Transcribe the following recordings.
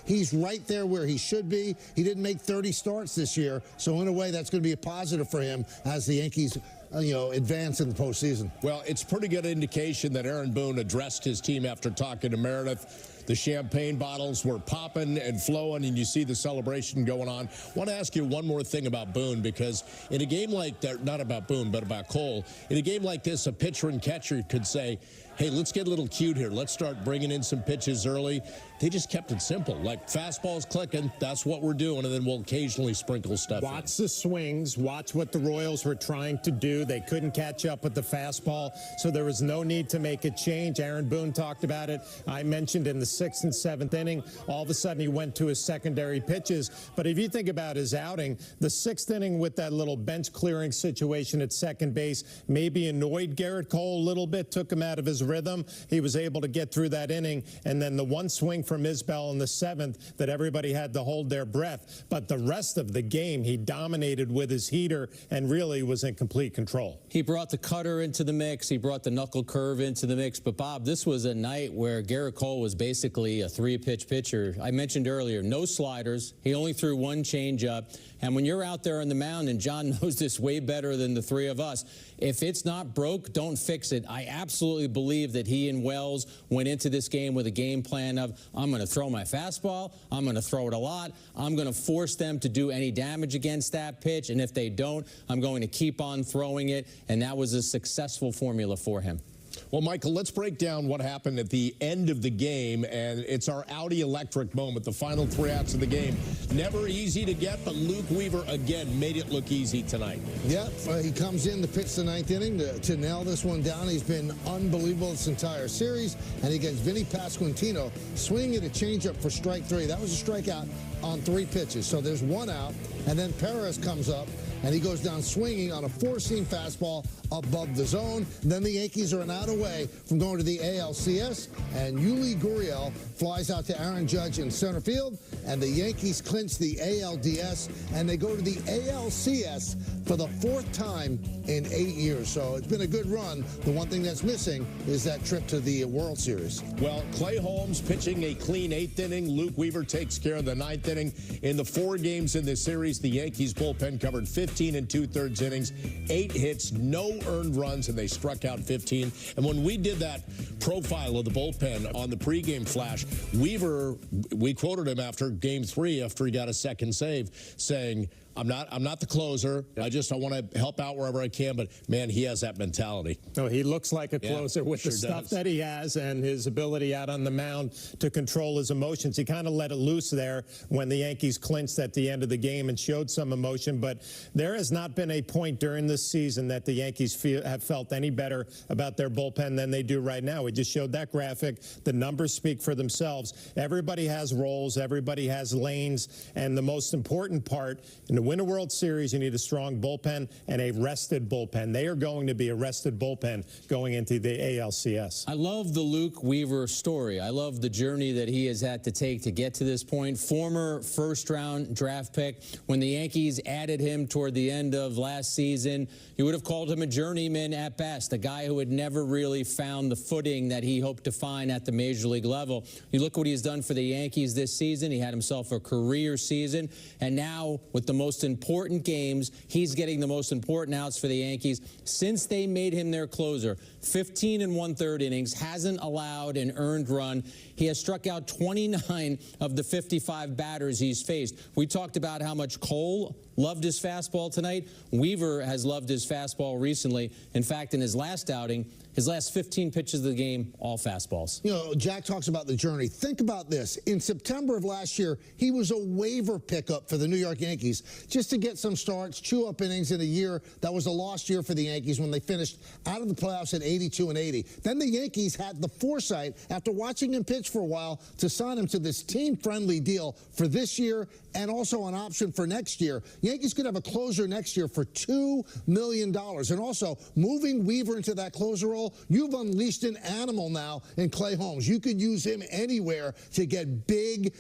He's right there where he should be. He didn't make 30 starts this year, so in a way that's going to be a positive for him as the Yankees advance in the postseason. Well, it's pretty good indication that Aaron Boone addressed his team after talking to Meredith. The champagne bottles were popping and flowing, and you see the celebration going on. I want to ask you one more thing about Boone, because in a game like that, not about Boone, but about Cole, in a game like this, a pitcher and catcher could say, hey, let's get a little cute here. Let's start bringing in some pitches early. They just kept it simple. Like, fastball's clicking, that's what we're doing, and then we'll occasionally sprinkle stuff in. Watch the swings. Watch what the Royals were trying to do. They couldn't catch up with the fastball, so there was no need to make a change. Aaron Boone talked about it. I mentioned in the 6th and 7th inning, all of a sudden he went to his secondary pitches. But if you think about his outing, the 6th inning with that little bench clearing situation at second base maybe annoyed Garrett Cole a little bit, took him out of his rhythm. He was able to get through that inning, and then the one swing from Isbell in the 7th that everybody had to hold their breath. But the rest of the game, he dominated with his heater and really was in complete control. He brought the cutter into the mix. He brought the knuckle curve into the mix. But, Bob, this was a night where Garrett Cole was basically a 3-pitch pitcher. I mentioned earlier, no sliders. He only threw one changeup. And when you're out there on the mound, and John knows this way better than the three of us, if it's not broke, don't fix it. I absolutely believe that he and Wells went into this game with a game plan of, I'm going to throw my fastball, I'm going to throw it a lot, I'm going to force them to do any damage against that pitch, and if they don't, I'm going to keep on throwing it, and that was a successful formula for him. Well, Michael, let's break down what happened at the end of the game, and it's our Audi electric moment, the final 3 outs of the game. Never easy to get, but Luke Weaver, again, made it look easy tonight. Yep, he comes in to pitch the 9th inning to nail this one down. He's been unbelievable this entire series, and he gets Vinny Pasquantino swinging at a changeup for strike 3. That was a strikeout on 3 pitches, so there's 1 out, and then Perez comes up, and he goes down swinging on a 4-seam fastball above the zone. Then the Yankees are an out away from going to the ALCS, and Yuli Gurriel flies out to Aaron Judge in center field, and the Yankees clinch the ALDS, and they go to the ALCS for the 4th time in 8 years. So it's been a good run. The one thing that's missing is that trip to the World Series. Well, Clay Holmes pitching a clean 8th inning. Luke Weaver takes care of the 9th inning. In the 4 games in this series, the Yankees bullpen covered 15 2/3 innings, 8 hits, no earned runs, and they struck out 15. And when we did that profile of the bullpen on the pregame flash, Weaver, we quoted him after Game 3, after he got a second save, saying, I'm not the closer. I want to help out wherever I can, but, man, he has that mentality. No, he looks like a closer with the stuff that he has and his ability out on the mound to control his emotions. He kind of let it loose there when the Yankees clinched at the end of the game and showed some emotion, but there has not been a point during this season that the Yankees have felt any better about their bullpen than they do right now. We just showed that graphic. The numbers speak for themselves. Everybody has roles. Everybody has lanes, and the most important part, in the win a World Series, you need a strong bullpen and a rested bullpen. They are going to be a rested bullpen going into the ALCS. I love the Luke Weaver story. I love the journey that he has had to take to get to this point. Former first-round draft pick. When the Yankees added him toward the end of last season, you would have called him a journeyman at best, a guy who had never really found the footing that he hoped to find at the major league level. You look what he's done for the Yankees this season. He had himself a career season, and now with the most important games, he's getting the most important outs for the Yankees since they made him their closer. 15 1/3 innings, hasn't allowed an earned run. He has struck out 29 of the 55 batters he's faced. We talked about how much Cole loved his fastball tonight. Weaver has loved his fastball recently. In fact, in his last outing, his last 15 pitches of the game, all fastballs. You know, Jack talks about the journey. Think about this. In September of last year, he was a waiver pickup for the New York Yankees just to get some starts, chew up innings in a year that was a lost year for the Yankees when they finished out of the playoffs at 82 and 80. Then the Yankees had the foresight, after watching him pitch for a while, to sign him to this team-friendly deal for this year and also an option for next year. Yankees could have a closer next year for $2 million. And also, moving Weaver into that closer role, you've unleashed an animal now in Clay Holmes. You could use him anywhere to get big,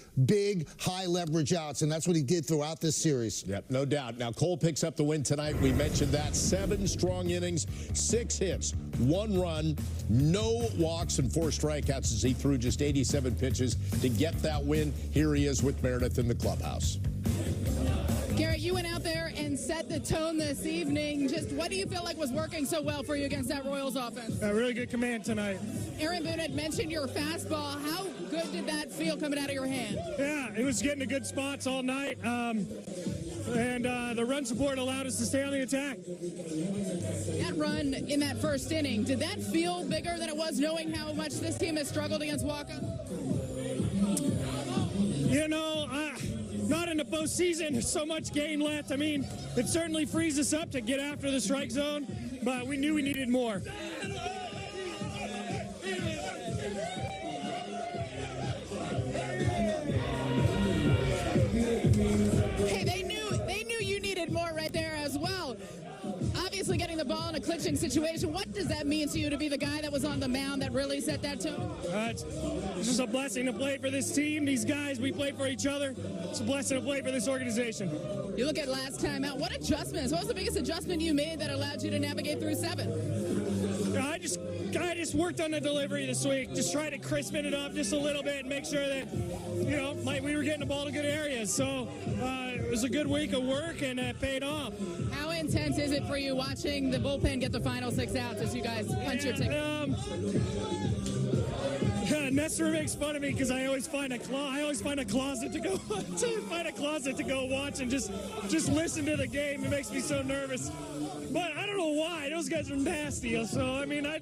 high leverage outs, and that's what he did throughout this series. Yep, no doubt. Now, Cole picks up the win tonight. We mentioned that. 7 strong innings, 6 hits, 1 run, no walks, and 4 strikeouts as he threw just 87 pitches to get that win. Here he is with Meredith in the clubhouse. Garrett, you went out there and set the tone this evening. Just what do you feel like was working so well for you against that Royals offense? A really good command tonight. Aaron Boone had mentioned your fastball. How good did that feel coming out of your hand? Yeah, it was getting to good spots all night. And the run support allowed us to stay on the attack. That run in that first inning, did that feel bigger than it was knowing how much this team has struggled against Walker? You know, not in the postseason. There's so much game left. I mean, it certainly frees us up to get after the strike zone, but we knew we needed more. Hey, they knew you needed more right there as well. Obviously getting the ball in a clinching situation. What does that mean to you to be the guy that was on the mound that really set that tone? It's just a blessing to play for this team. These guys, we play for each other. It's a blessing to play for this organization. You look at last time out, what adjustments? What was the biggest adjustment you made that allowed you to navigate through 7? I just worked on the delivery this week. Just trying to crispen it up just a little bit and make sure that, you know, we were getting the ball to good areas. So it was a good week of work, and it paid off. How intense is it for you watching the bullpen get the final 6 outs as you guys punch your ticket? Nestor makes fun of me because I always find a closet to go watch and just listen to the game. It makes me so nervous. But I don't know why. Those guys are nasty. So I mean, I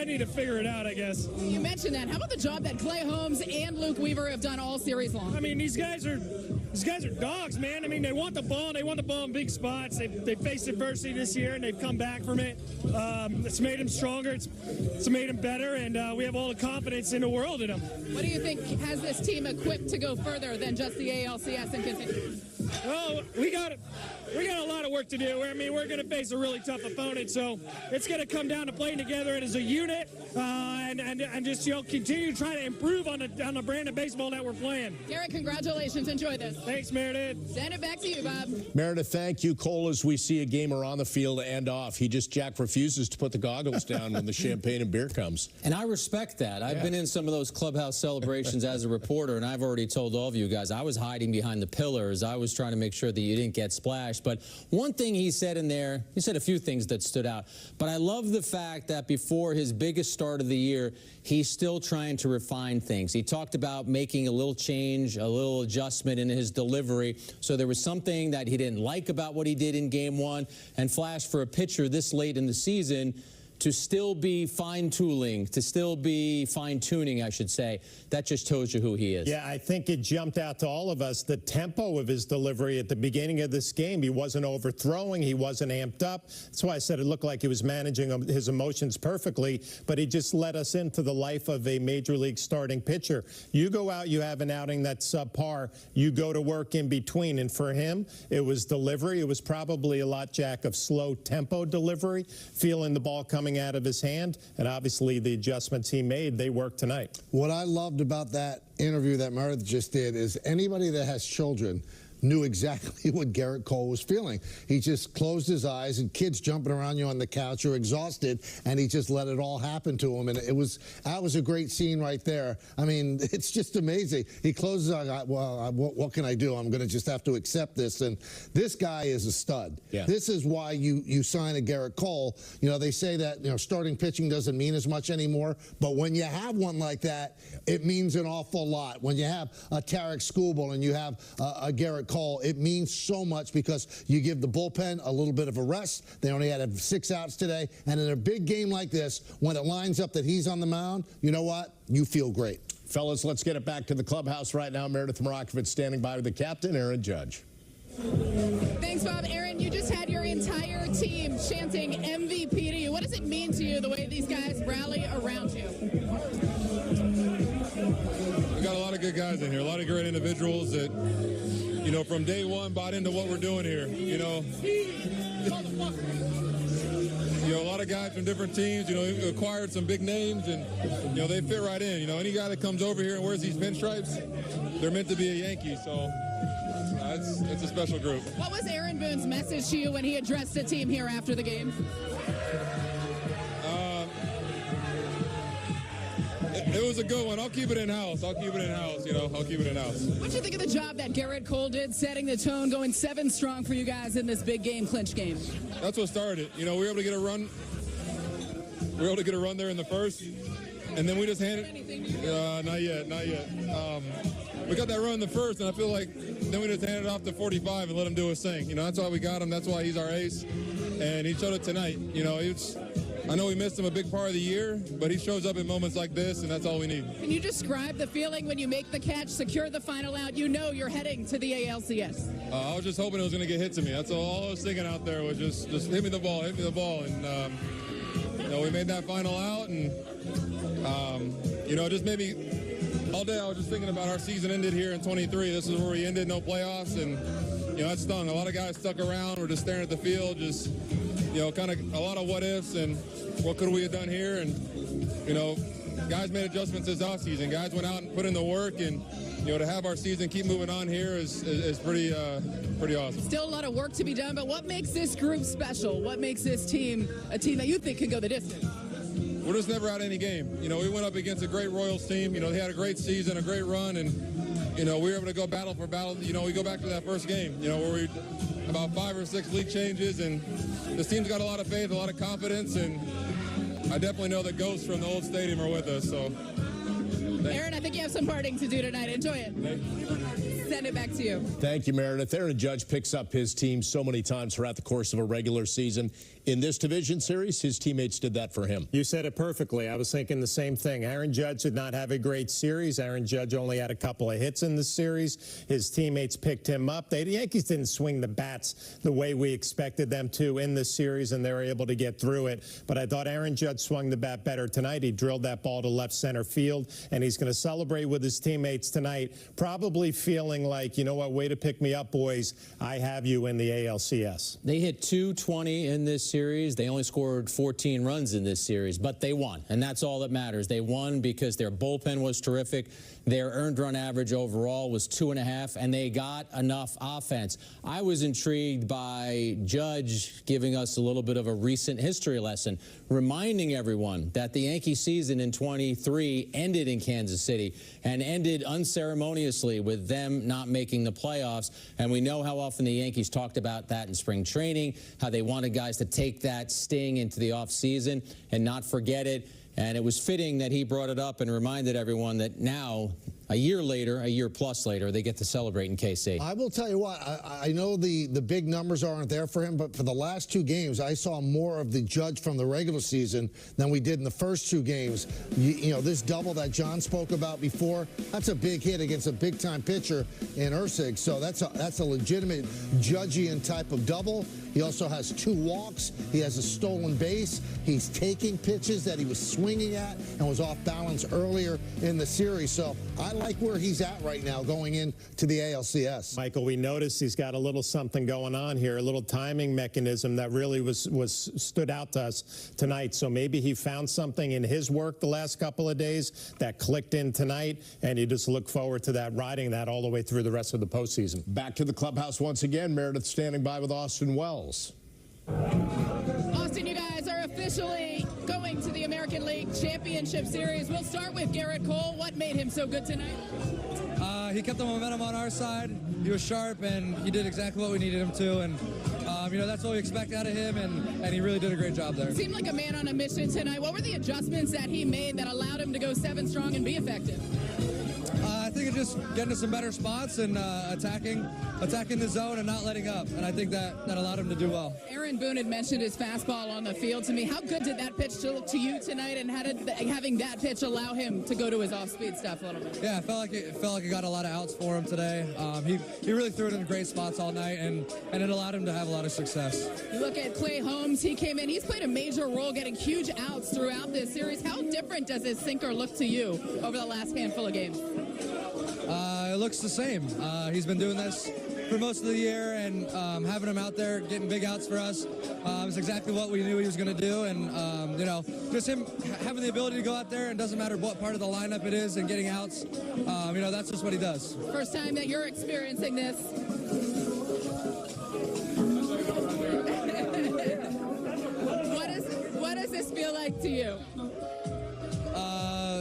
need to figure it out, I guess. You mentioned that. How about the job that Clay Holmes and Luke Weaver have done all series long? I mean, these guys are dogs, man. I mean, they want the ball. They want the ball in big spots. They faced adversity this year, and they've come back from it. It's made them stronger. It's made them better, and we have all the confidence in the world in them. What do you think has this team equipped to go further than just the ALCS and continue? Well, we got a lot of work to do. I mean, we're going to face a really tough opponent, so it's going to come down to playing together as a unit and just continue to try to improve on the brand of baseball that we're playing. Garrett, congratulations. Enjoy this. Thanks, Meredith. Send it back to you, Bob. Meredith, thank you. Cole, as we see a gamer on the field and off, Jack refuses to put the goggles down when the champagne and beer comes. And I respect that. I've been in some of those clubhouse celebrations as a reporter, and I've already told all of you guys, I was hiding behind the pillars. I was trying to make sure that you didn't get splashed. But one thing he said in there, he said a few things that stood out. But I love the fact that before his biggest start of the year, he's still trying to refine things. He talked about making a little change, a little adjustment in his delivery. So there was something that he didn't like about what he did in Game 1. And Flash, for a pitcher this late in the season, to still be fine-tuning, I should say, that just tells you who he is. Yeah, I think it jumped out to all of us, the tempo of his delivery at the beginning of this game. He wasn't overthrowing. He wasn't amped up. That's why I said it looked like he was managing his emotions perfectly, but he just led us into the life of a major league starting pitcher. You go out, you have an outing that's subpar, you go to work in between, and for him, it was delivery. It was probably a lot, Jack, of slow tempo delivery, feeling the ball coming out of his hand, and obviously the adjustments he made, they worked tonight. What I loved about that interview that Meredith just did is anybody that has children knew exactly what Garrett Cole was feeling. He just closed his eyes, and kids jumping around you on the couch, you're exhausted, and he just let it all happen to him. And that was a great scene right there. I mean, it's just amazing. He closes his eyes, well, what can I do? I'm going to just have to accept this. And this guy is a stud. Yeah. This is why you sign a Garrett Cole. You know, they say that, you know, starting pitching doesn't mean as much anymore, but when you have one like that, it means an awful lot. When you have a Tarek Skubal and you have a Garrett Cole, it means so much because you give the bullpen a little bit of a rest. They only had 6 outs today, and in a big game like this, when it lines up that he's on the mound, you know what? You feel great. Fellas, let's get it back to the clubhouse right now. Meredith Marakovitz standing by with the captain, Aaron Judge. Thanks, Bob. Aaron, you just had your entire team chanting MVP to you. What does it mean to you, the way these guys rally around you? We got a lot of good guys in here, a lot of great individuals that you know, from day one bought into what we're doing here. You know, a lot of guys from different teams, you know, acquired some big names, and, you know, they fit right in. You know, any guy that comes over here and wears these pinstripes, they're meant to be a Yankee, so it's a special group. What was Aaron Boone's message to you when he addressed the team here after the game? It was a good one. I'll keep it in-house. I'll keep it in-house, you know. I'll keep it in-house. What do you think of the job that Garrett Cole did, setting the tone, going 7 strong for you guys in this big game, clinch game? That's what started it. You know, we were able to get a run. We were able to get a run there in the first, and then we just handed. Not yet. We got that run in the first, and I feel like then we just handed it off to 45 and let him do his thing. You know, that's why we got him. That's why he's our ace, and he showed it tonight. You know, I know we missed him a big part of the year, but he shows up in moments like this, and that's all we need. Can you describe the feeling when you make the catch, secure the final out, you know you're heading to the ALCS? I was just hoping it was going to get hit to me. That's all I was thinking out there was just hit me the ball. And, you know, we made that final out, and, you know, just maybe all day I was just thinking about our season ended here in 23. This is where we ended, no playoffs, and, you know, that stung. A lot of guys stuck around, were just staring at the field, just, you know, kind of a lot of what ifs and what could we have done here. And, you know, guys made adjustments this offseason. Guys went out and put in the work, and, you know, to have our season keep moving on here is pretty awesome. Still a lot of work to be done, but what makes this group special? What makes this team a team that you think can go the distance? We're just never out of any game. You know, we went up against a great Royals team. You know, they had a great season, a great run, and, you know, we were able to go battle for battle. You know, we go back to that first game, you know, where we about 5 or 6 league changes, and this team's got a lot of faith, a lot of confidence, and I definitely know the ghosts from the old stadium are with us, so. Aaron, I think you have some partying to do tonight. Enjoy it. Send it back to you. Thank you, Meredith. Aaron Judge picks up his team so many times throughout the course of a regular season. In this division series, his teammates did that for him. You said it perfectly. I was thinking the same thing. Aaron Judge did not have a great series. Aaron Judge only had a couple of hits in the series. His teammates picked him up. The Yankees didn't swing the bats the way we expected them to in this series, and they were able to get through it. But I thought Aaron Judge swung the bat better tonight. He drilled that ball to left center field, and he's going to celebrate with his teammates tonight, probably feeling like, you know what, way to pick me up, boys. I have you in the ALCS. They hit .220 in this series. They only scored 14 runs in this series, but they won, and that's all that matters. They won because their bullpen was terrific. Their earned run average overall was 2.5, and they got enough offense. I was intrigued by Judge giving us a little bit of a recent history lesson, reminding everyone that the Yankee season in 23 ended in Kansas City and ended unceremoniously with them not making the playoffs. And we know how often the Yankees talked about that in spring training, how they wanted guys to take that sting into the offseason and not forget it. And it was fitting that he brought it up and reminded everyone that now, a year later, a year plus later, they get to celebrate in KC. I will tell you what, I know the big numbers aren't there for him, but for the last 2 games, I saw more of the Judge from the regular season than we did in the first 2 games. You know, this double that John spoke about before, that's a big hit against a big-time pitcher in Ursig, so that's a legitimate Judgian type of double. He also has 2 walks. He has a stolen base. He's taking pitches that he was swinging at and was off balance earlier in the series. So I like where he's at right now going into the ALCS. Michael, we noticed he's got a little something going on here, a little timing mechanism that really stood out to us tonight. So maybe he found something in his work the last couple of days that clicked in tonight, and you just look forward to that, riding that all the way through the rest of the postseason. Back to the clubhouse once again. Meredith standing by with Austin Wells. Austin, you guys are officially going to the American League Championship Series. We'll start with Garrett Cole. What made him so good tonight? He kept the momentum on our side. He was sharp, and he did exactly what we needed him to. And, you know, that's what we expect out of him, and he really did a great job there. Seemed like a man on a mission tonight. What were the adjustments that he made that allowed him to go 7 strong and be effective? I think it's just getting to some better spots and attacking the zone and not letting up. And I think that allowed him to do well. Aaron Boone had mentioned his fastball on the field to me. How good did that pitch look to you tonight, and how did having that pitch allow him to go to his off-speed stuff a little bit? Yeah, it felt like it got a lot of outs for him today. He really threw it in great spots all night, and it allowed him to have a lot of success. You look at Clay Holmes. He came in. He's played a major role getting huge outs throughout this series. How different does his sinker look to you over the last handful of games? It looks the same. He's been doing this for most of the year, and having him out there getting big outs for us is exactly what we knew he was going to do. And you know, just him having the ability to go out there, and doesn't matter what part of the lineup it is, and getting outs, you know, that's just what he does. First time that you're experiencing this. What does this feel like to you?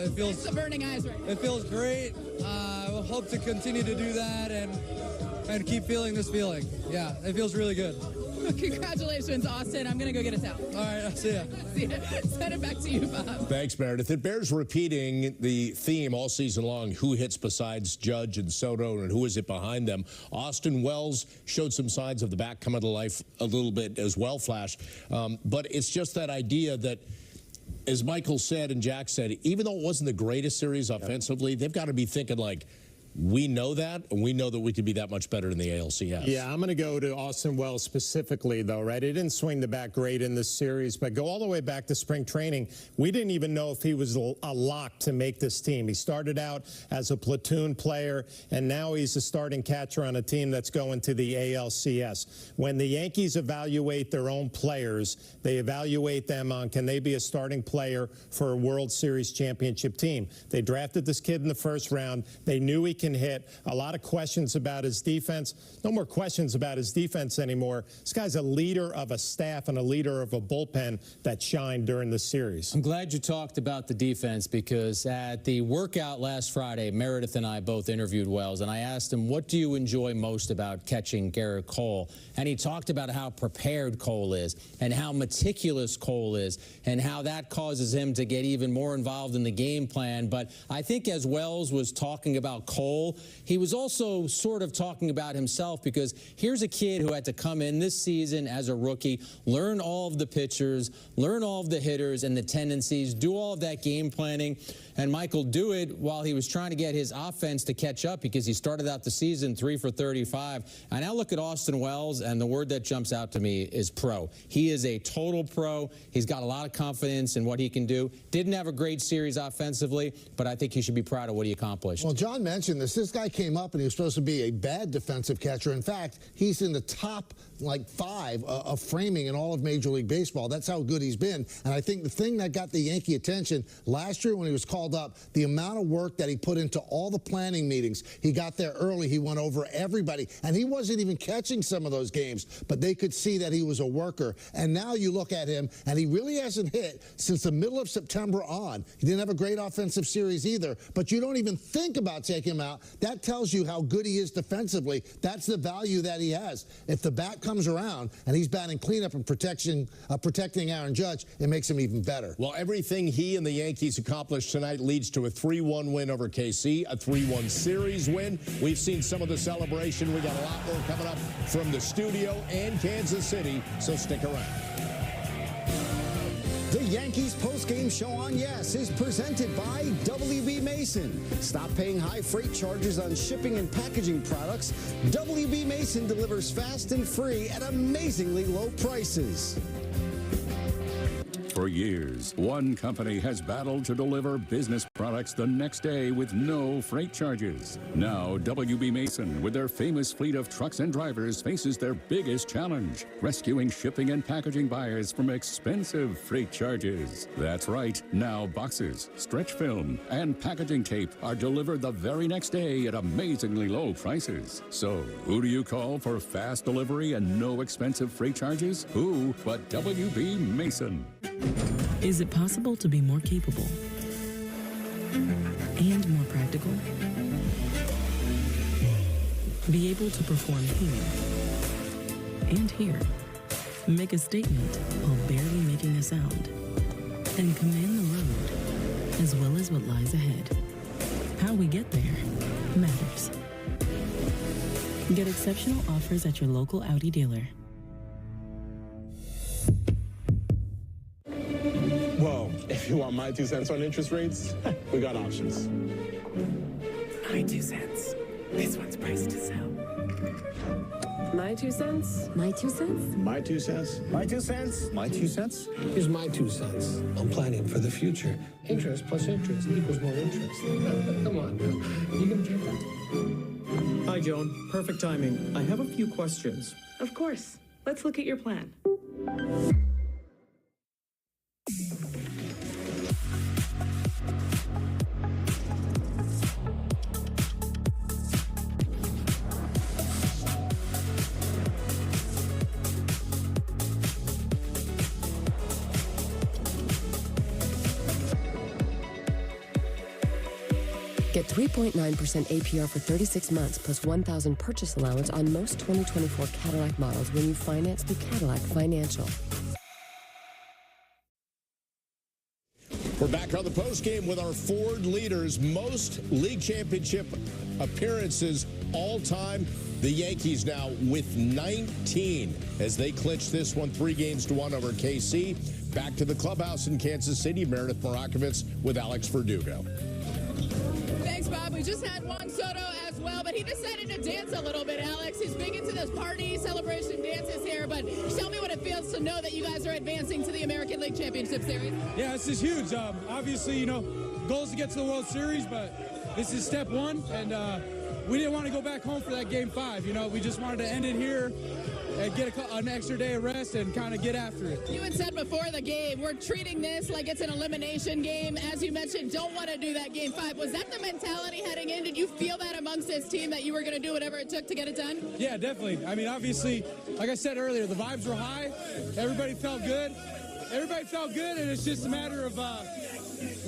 It feels the burning eyes right now. It feels great. We'll hope to continue to do that and keep feeling this feeling. Yeah, it feels really good. Congratulations, Austin. I'm going to go get a towel. All right, I'll see ya. See ya. Send it back to you, Bob. Thanks, Meredith. It bears repeating the theme all season long, who hits besides Judge and Soto, and who is it behind them. Austin Wells showed some signs of the back coming to life a little bit as well, Flash. But it's just that idea that, as Michael said and Jack said, even though it wasn't the greatest series offensively, they've got to be thinking like, we know that, and we know that we could be that much better in the ALCS. Yeah, I'm going to go to Austin Wells specifically, though, right? He didn't swing the bat great in this series, but go all the way back to spring training. We didn't even know if he was a lock to make this team. He started out as a platoon player, and now he's a starting catcher on a team that's going to the ALCS. When the Yankees evaluate their own players, they evaluate them on, can they be a starting player for a World Series championship team? They drafted this kid in the first round. They knew he can hit. A lot of questions about his defense. No more questions about his defense anymore. This guy's a leader of a staff and a leader of a bullpen that shined during the series. I'm glad you talked about the defense, because at the workout last Friday, Meredith and I both interviewed Wells, and I asked him, what do you enjoy most about catching Garrett Cole? And he talked about how prepared Cole is and how meticulous Cole is and how that causes him to get even more involved in the game plan. But I think as Wells was talking about Cole, he was also sort of talking about himself, because here's a kid who had to come in this season as a rookie, learn all of the pitchers, learn all of the hitters and the tendencies, do all of that game planning, and Michael do it while he was trying to get his offense to catch up, because he started out the season 3 for 35. I now look at Austin Wells, and the word that jumps out to me is pro. He is a total pro. He's got a lot of confidence in what he can do. Didn't have a great series offensively, but I think he should be proud of what he accomplished. Well, John mentioned this guy came up and he was supposed to be a bad defensive catcher. In fact, he's in the top like 5 of framing in all of Major League Baseball. That's how good he's been. And I think the thing that got the Yankee attention last year when he was called up, the amount of work that he put into all the planning meetings. He got there early. He went over everybody. And he wasn't even catching some of those games, but they could see that he was a worker. And now you look at him, and he really hasn't hit since the middle of September on. He didn't have a great offensive series either, but you don't even think about taking him out. That tells you how good he is defensively. That's the value that he has. If the bat comes around and he's batting cleanup and protecting Aaron Judge, it makes him even better. Well, everything he and the Yankees accomplished tonight leads to a 3-1 win over KC, a 3-1 series win. We've seen some of the celebration. We got a lot more coming up from the studio and Kansas City, so stick around. The Yankees postgame show on Yes is presented by WB Mason. Stop paying high freight charges on shipping and packaging products. WB Mason delivers fast and free at amazingly low prices. For years, one company has battled to deliver business products the next day with no freight charges. Now, WB Mason, with their famous fleet of trucks and drivers, faces their biggest challenge, rescuing shipping and packaging buyers from expensive freight charges. That's right. Now, boxes, stretch film, and packaging tape are delivered the very next day at amazingly low prices. So, who do you call for fast delivery and no expensive freight charges? Who but WB Mason? Is it possible to be more capable and more practical? Be able to perform here and here. Make a statement while barely making a sound. And command the road as well as what lies ahead. How we get there matters. Get exceptional offers at your local Audi dealer. Well, if you want my 2 cents on interest rates, we got options. My 2 cents. This one's priced to sell. My 2 cents? My 2 cents? My 2 cents? My 2 cents? My 2 cents? Here's my 2 cents on planning for the future. Interest plus interest equals more interest. Come on now. You can get that. Hi, Joan. Perfect timing. I have a few questions. Of course. Let's look at your plan. Get 3.9% APR for 36 months plus $1,000 purchase allowance on most 2024 Cadillac models when you finance through Cadillac Financial. We're back on the postgame with our Ford leaders. Most league championship appearances all time. The Yankees now with 19 as they clinch this one 3-1 over KC. Back to the clubhouse in Kansas City. Meredith Marakovitz with Alex Verdugo. Thanks, Bob. We just had Juan Soto as well, but he decided to dance a little bit, Alex. He's big into those party celebration dances here, but tell me what it feels to know that you guys are advancing to the American League Championship Series. Yeah, this is huge. Obviously, you know, goal is to get to the World Series, but this is step one, and we didn't want to go back home for that Game 5. You know, we just wanted to end it here and get an extra day of rest and kind of get after it. You had said before the game, we're treating this like it's an elimination game. As you mentioned, don't want to do that Game 5. Was that the mentality heading in? Did you feel that amongst this team that you were going to do whatever it took to get it done? Yeah, definitely. I mean, obviously, like I said earlier, the vibes were high. Everybody felt good. And it's just a matter of,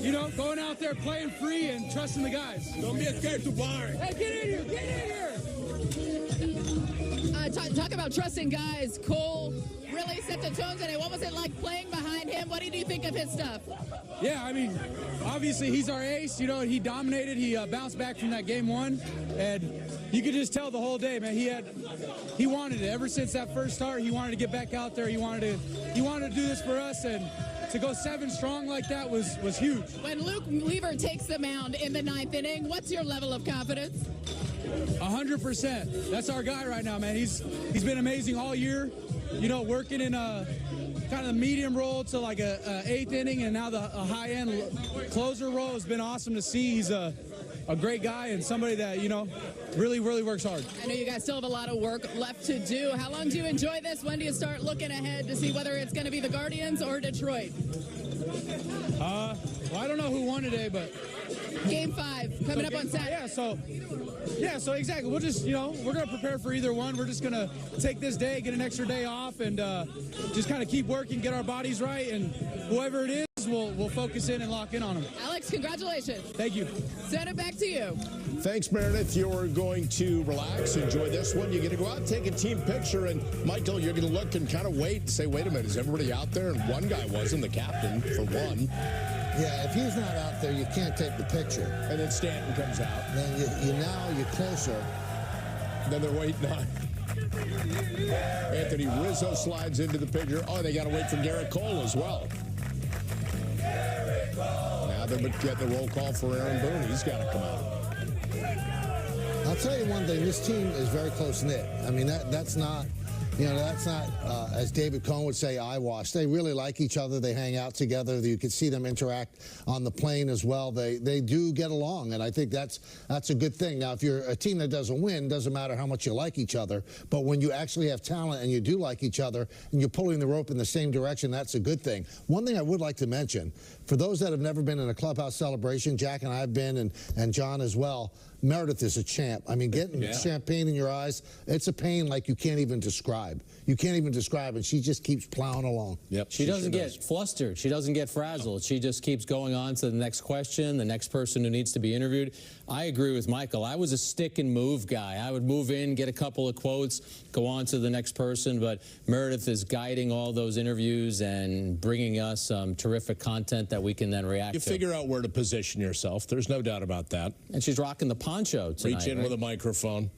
you know, going out there, playing free, and trusting the guys. Don't be scared to bar. Hey, get in here! Get in here! Talk about trusting guys. Cole really set the tone today. What was it like playing behind him? What did you think of his stuff? Yeah, I mean, obviously he's our ace. You know, he dominated. He bounced back from that Game 1, and you could just tell the whole day, man. He wanted it ever since that first start. He wanted to get back out there. He wanted to do this for us, and to go 7 strong like that was huge. When Luke Weaver takes the mound in the 9th inning, what's your level of confidence? 100%. That's our guy right now, man. He's been amazing all year. You know, working in a kind of a medium role to like a 8th inning, and now a high-end closer role has been awesome to see. He's a great guy and somebody that, you know, really works hard. I know you guys still have a lot of work left to do. How long do you enjoy this? When do you start looking ahead to see whether it's going to be the Guardians or Detroit? Well, I don't know who won today, but Game 5 coming up on Saturday. So exactly. We'll just, you know, we're going to prepare for either one. We're just going to take this day, get an extra day off, and just kind of keep working, get our bodies right, and whoever it is, we'll focus in and lock in on them. Alex, congratulations. Thank you. Send it back to you. Thanks, Meredith. You're going to relax, enjoy this one. You're going to go out and take a team picture, and Michael, you're going to look and kind of wait and say, wait a minute, is everybody out there? And one guy wasn't, the captain, for one. Yeah, if he's not out there, you can't take the picture. And then Stanton comes out. Then you're closer. Then they're waiting on Anthony Rizzo slides into the picture. Oh, they got to wait for Garrett Cole as well. Now they're getting the roll call for Aaron Boone. He's got to come out. I'll tell you one thing. This team is very close-knit. I mean, that's not... You know, that's not, as David Cohn would say, eyewash. They really like each other. They hang out together. You can see them interact on the plane as well. They do get along, and I think that's a good thing. Now, if you're a team that doesn't win, doesn't matter how much you like each other. But when you actually have talent and you do like each other and you're pulling the rope in the same direction, that's a good thing. One thing I would like to mention, for those that have never been in a clubhouse celebration, Jack and I have been, and John as well, Meredith is a champ. I mean, getting champagne in your eyes, it's a pain like you can't even describe. You can't even describe it. She just keeps plowing along. Yep. She doesn't get flustered. She doesn't get frazzled. She just keeps going on to the next question, the next person who needs to be interviewed. I agree with Michael. I was a stick and move guy. I would move in, get a couple of quotes, go on to the next person, but Meredith is guiding all those interviews and bringing us some terrific content that we can then react to. You figure out where to position yourself. There's no doubt about that. And she's rocking the poncho tonight. Reach in with a microphone,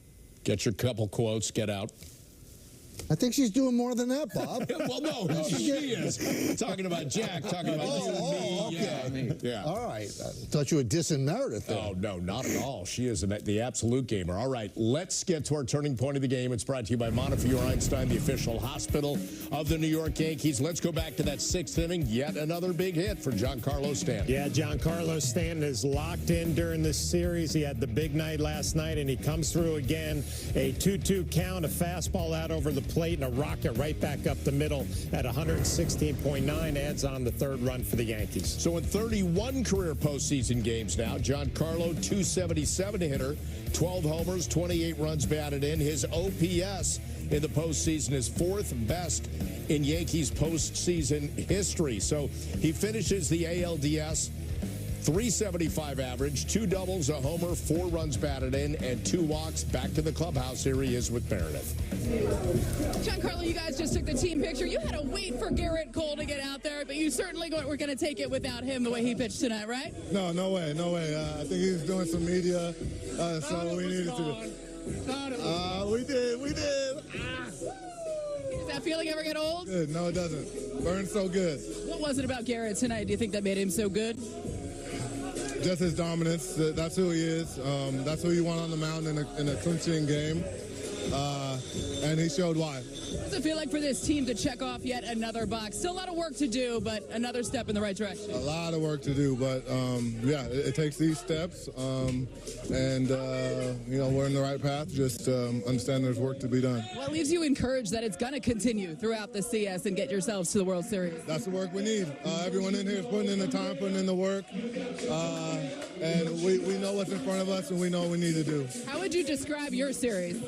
get your couple quotes, get out. I think she's doing more than that, Bob. Well, no, she is. Talking about Jack, talking about you and me. Okay. Yeah. All right. I thought you were dissing Meredith there. Oh, no, not at all. She is the absolute gamer. All right, let's get to our turning point of the game. It's brought to you by Montefiore Einstein, the official hospital of the New York Yankees. Let's go back to that 6th inning. Yet another big hit for Giancarlo Stanton. Yeah, Giancarlo Stanton is locked in during this series. He had the big night last night, and he comes through again. A 2-2 count, a fastball out over the plate, and a rocket right back up the middle at 116.9, adds on the 3rd run for the Yankees. So in 31 career postseason games now, Giancarlo, 277 hitter, 12 homers, 28 runs batted in. His OPS in the postseason is 4th best in Yankees postseason history. So he finishes the ALDS 375 average, 2 doubles, a homer, 4 runs batted in, and 2 walks. Back to the clubhouse. Here he is with Meredith. Giancarlo, you guys just took the team picture. You had to wait for Garrett Cole to get out there, but you certainly were going to take it without him the way he pitched tonight, right? No way. I think he was doing some media, so we needed to. We did. Does that feeling ever get old? Good. No, it doesn't. Burns so good. What was it about Garrett tonight? Do you think that made him so good? Just his dominance. That's who he is. That's who you want on the mound in a clinching game. And he showed why. What does it feel like for this team to check off yet another box? Still a lot of work to do, but another step in the right direction. A lot of work to do, but yeah, it takes these steps, and we're in the right path. Just understand there's work to be done. What leaves you encouraged that it's going to continue throughout the CS and get yourselves to the World Series? That's the work we need. Everyone in here is putting in the time, putting in the work, and we know what's in front of us, and we know what we need to do. How would you describe your series?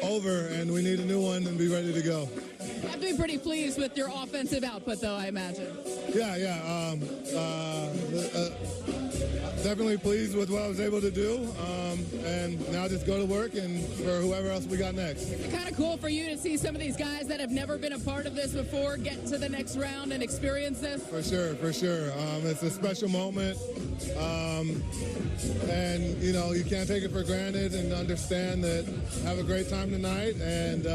Over, and we need a new one and be ready to go. You have to be pretty pleased with your offensive output, though, I imagine. Yeah. Definitely pleased with what I was able to do, and now just go to work and for whoever else we got next. It's kind of cool for you to see some of these guys that have never been a part of this before get to the next round and experience this. For sure. It's a special moment, and you can't take it for granted, and understand that. Have a great time tonight, and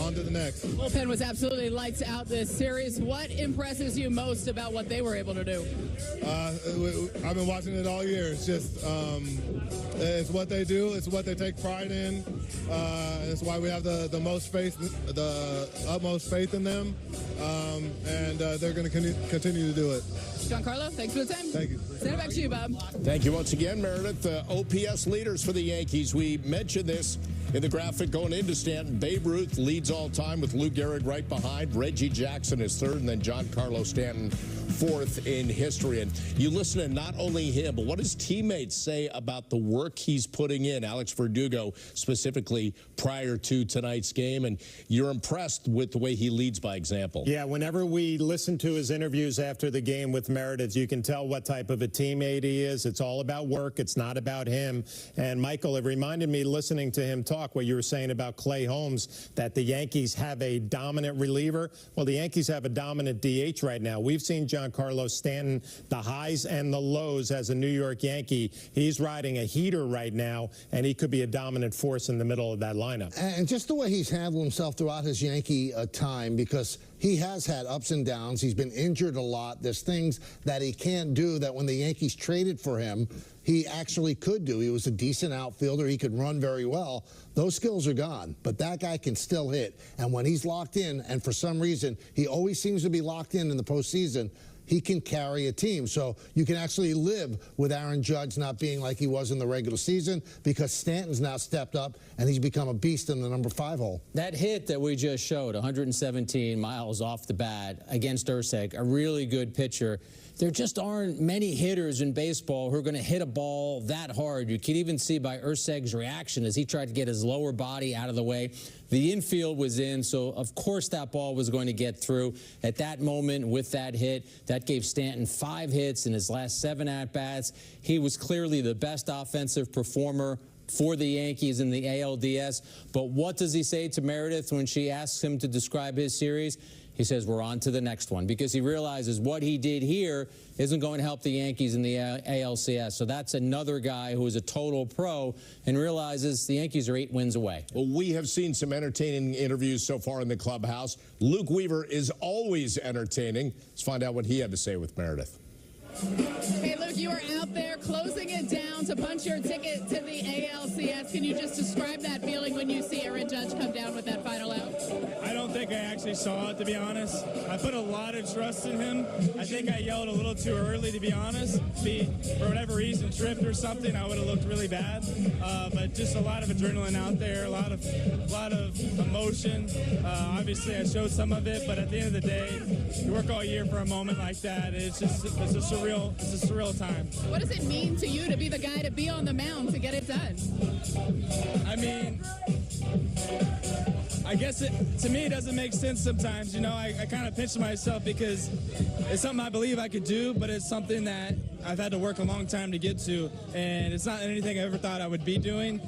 on to the next. Bullpen was absolutely lights out this series. What impresses you most about what they were able to do? I've been watching it all year. It's just it's what they do. It's what they take pride in. It's why we have the utmost faith in them, and they're going to continue to do it. Giancarlo, thanks for the time. Thank you. Send it back to you, Bob. Thank you once again, Meredith. OPS leaders for the Yankees. We mentioned this in the graphic going into Stanton. Babe Ruth leads all time with Lou Gehrig right behind. Reggie Jackson is 3rd, and then Giancarlo Stanton 4th in history. And you listen to not only him, but what his teammates say about the work he's putting in. Alex Verdugo specifically prior to tonight's game, and you're impressed with the way he leads by example. Yeah, whenever we listen to his interviews after the game with Meredith, you can tell what type of a teammate he is. It's all about work. It's not about him. And Michael, it reminded me listening to him talk what you were saying about Clay Holmes, that the Yankees have a dominant reliever. Well, the Yankees have a dominant DH right now. We've seen Giancarlo Stanton, the highs and the lows as a New York Yankee. He's riding a heater right now, and he could be a dominant force in the middle of that lineup. And just the way he's handled himself throughout his Yankee time, because he has had ups and downs. He's been injured a lot. There's things that he can't do that when the Yankees traded for him, he actually could do. He was a decent outfielder. He could run very well. Those skills are gone, but that guy can still hit. And when he's locked in, and for some reason, he always seems to be locked in the postseason, he can carry a team. So you can actually live with Aaron Judge not being like he was in the regular season, because Stanton's now stepped up and he's become a beast in the number 5 hole. That hit that we just showed, 117 miles off the bat against Ursek, a really good pitcher. There just aren't many hitters in baseball who are going to hit a ball that hard. You can even see by Ursek's reaction as he tried to get his lower body out of the way. The infield was in, so of course that ball was going to get through. At that moment with that hit, that gave Stanton 5 hits in his last 7 at-bats. He was clearly the best offensive performer for the Yankees in the ALDS. But what does he say to Meredith when she asks him to describe his series? he says we're on to the next one because he realizes what he did here isn't going to help the Yankees in the ALCS. So that's another guy who is a total pro and realizes the Yankees are 8 wins away. Well, we have seen some entertaining interviews so far in the clubhouse. Luke Weaver is always entertaining. Let's find out what he had to say with Meredith. Hey, Luke, you are out there closing it down to punch your ticket to the ALCS. Can you just describe that feeling when you see Aaron Judge come down with that final out? I don't think I actually saw it, to be honest. I put a lot of trust in him. I think I yelled a little too early, to be honest. For whatever reason, tripped or something, I would have looked really bad. But just a lot of adrenaline out there, a lot of emotion. Obviously, I showed some of it, but at the end of the day, you work all year for a moment like that. It's a surreal time. What does it mean to you to be the guy to be on the mound to get it done? I mean, I guess to me it doesn't make sense sometimes. You know, I kind of pinch myself because it's something I believe I could do, but it's something that I've had to work a long time to get to, and it's not anything I ever thought I would be doing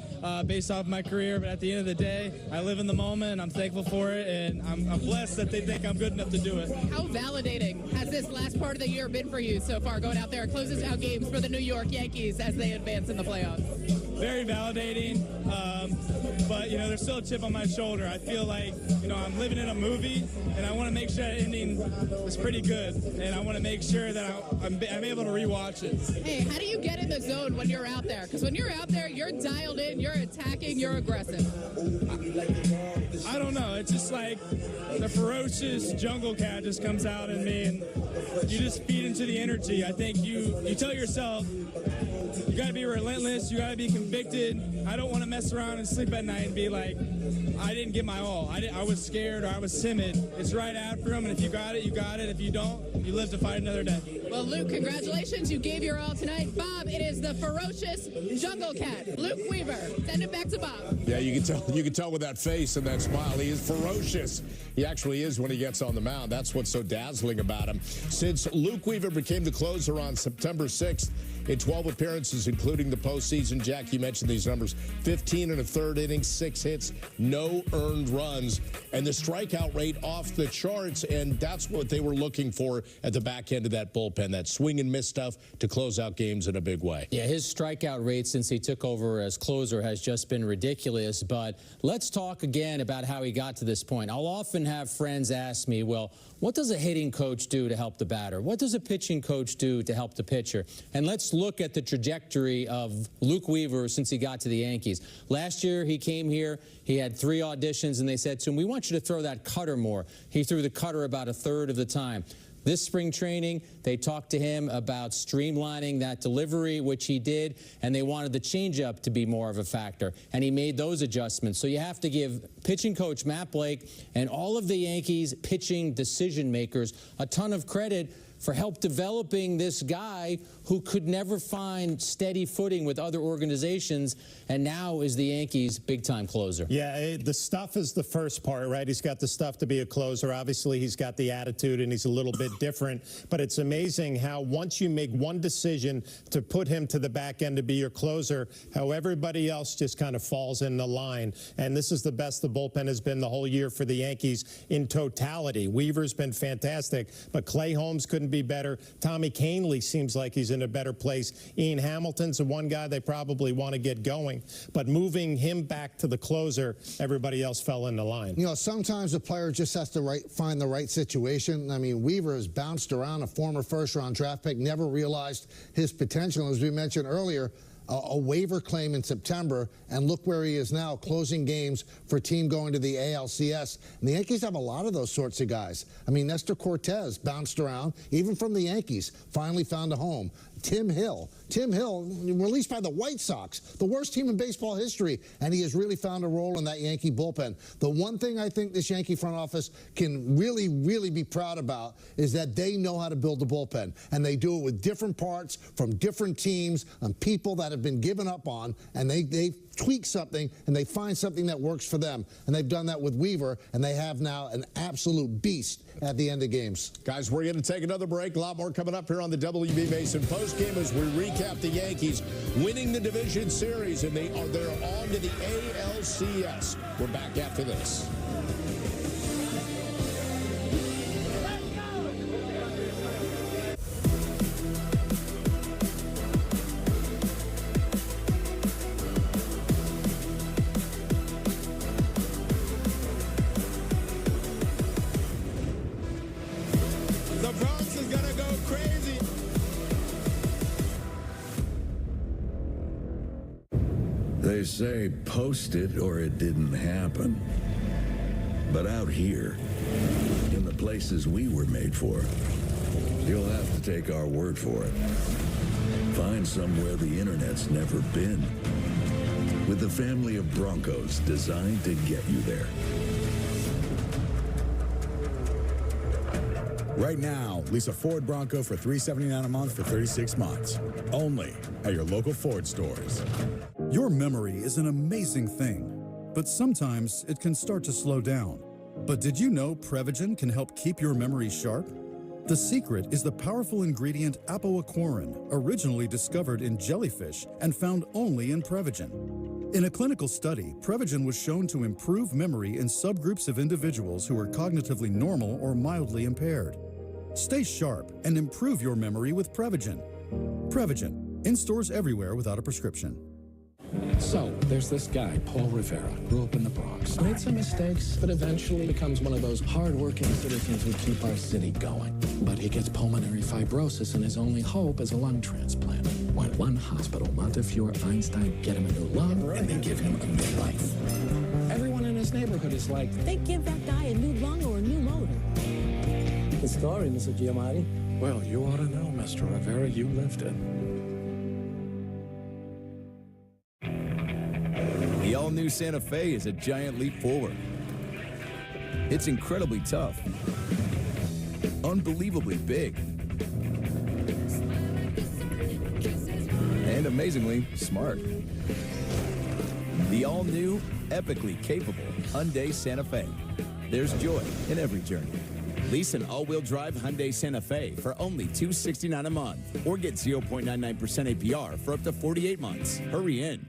based off my career. But at the end of the day, I live in the moment, and I'm thankful for it, and I'm blessed that they think I'm good enough to do it. How validating has this last part of the year been for you so far, going out there, closes out games for the New York Yankees as they advance in the playoffs? Very validating, but, you know, there's still a chip on my shoulder. I feel like, you know, I'm living in a movie, and I want to make sure that ending is pretty good, and I want to make sure that I'm able to rewatch it. Hey, how do you get in the zone when you're out there? Because when you're out there, you're dialed in, you're attacking, you're aggressive. I don't know. It's just like the ferocious jungle cat just comes out in me, and you just feed into the energy. I think you tell yourself, you got to be relentless. You got to be convicted. I don't want to mess around and sleep at night and be like, I didn't give my all. I was scared or I was timid. It's right after him, and if you got it, you got it. If you don't, you live to fight another day. Well, Luke, congratulations. You gave your all tonight. Bob, it is the ferocious jungle cat, Luke Weaver. Send it back to Bob. Yeah, you can tell with that face and that smile, he is ferocious. He actually is when he gets on the mound. That's what's so dazzling about him. Since Luke Weaver became the closer on September 6th, in 12 appearances, including the postseason, Jack, you mentioned these numbers, 15 and a third innings, 6 hits, no earned runs, and the strikeout rate off the charts, and that's what they were looking for at the back end of that bullpen, that swing and miss stuff to close out games in a big way. Yeah, his strikeout rate since he took over as closer has just been ridiculous, but let's talk again about how he got to this point. I'll often have friends ask me, well, what does a hitting coach do to help the batter? What does a pitching coach do to help the pitcher? And let's look at the trajectory of Luke Weaver since he got to the Yankees. Last year, he came here, he had 3 auditions, and they said to him, we want you to throw that cutter more. He threw the cutter about a third of the time. This spring training, they talked to him about streamlining that delivery, which he did, and they wanted the changeup to be more of a factor, and he made those adjustments. So you have to give pitching coach Matt Blake and all of the Yankees pitching decision makers a ton of credit for help developing this guy who could never find steady footing with other organizations, and now is the Yankees' big-time closer. Yeah, the stuff is the first part, right? He's got the stuff to be a closer. Obviously, he's got the attitude, and he's a little bit different. But it's amazing how once you make one decision to put him to the back end to be your closer, how everybody else just kind of falls in the line. And this is the best the bullpen has been the whole year for the Yankees in totality. Weaver's been fantastic, but Clay Holmes couldn't be better. Tommy Kahnle seems like he's in a better place. Ian Hamilton's the one guy they probably want to get going. But moving him back to the closer, everybody else fell in the line. You know, sometimes the player just has to find the right situation. I mean, Weaver has bounced around, a former first-round draft pick, never realized his potential. As we mentioned earlier, a waiver claim in September, and look where he is now, closing games for a team going to the ALCS. And the Yankees have a lot of those sorts of guys. I mean, Nestor Cortez bounced around, even from the Yankees, finally found a home. Tim Hill, released by the White Sox, the worst team in baseball history, and he has really found a role in that Yankee bullpen. The one thing I think this Yankee front office can really, really be proud about is that they know how to build a bullpen, and they do it with different parts from different teams and people that have been given up on, and they tweak something and they find something that works for them. And they've done that with Weaver, and they have now an absolute beast at the end of games. Guys, we're going to take another break. A lot more coming up here on the WB Mason postgame as we recap the Yankees winning the division series, and they're on to the ALCS. We're back after this. They say post it or it didn't happen. But out here, in the places we were made for, you'll have to take our word for it. Find somewhere the internet's never been. With the family of Broncos designed to get you there. Right now, lease a Ford Bronco for $379 a month for 36 months. Only at your local Ford stores. Your memory is an amazing thing, but sometimes it can start to slow down. But did you know Prevagen can help keep your memory sharp? The secret is the powerful ingredient apoaquarin, originally discovered in jellyfish and found only in Prevagen. In a clinical study, Prevagen was shown to improve memory in subgroups of individuals who were cognitively normal or mildly impaired. Stay sharp and improve your memory with Prevagen. Prevagen, in stores everywhere without a prescription. So, there's this guy, Paul Rivera, grew up in the Bronx, made some mistakes, but eventually becomes one of those hard-working citizens who keep our city going. But he gets pulmonary fibrosis, and his only hope is a lung transplant. When one hospital, Montefiore Einstein, get him a new lung, and they give him a new life. Everyone in his neighborhood is like, they give that guy a new lung or a new motor. The story, Mr. Giamatti. well, you ought to know, Mr. Rivera, you lived it. The all-new Santa Fe is a giant leap forward. It's incredibly tough, unbelievably big, and amazingly smart. The all-new, epically capable Hyundai Santa Fe. There's joy in every journey. Lease an all-wheel drive Hyundai Santa Fe for only $269 a month, or get 0.99% APR for up to 48 months. Hurry in.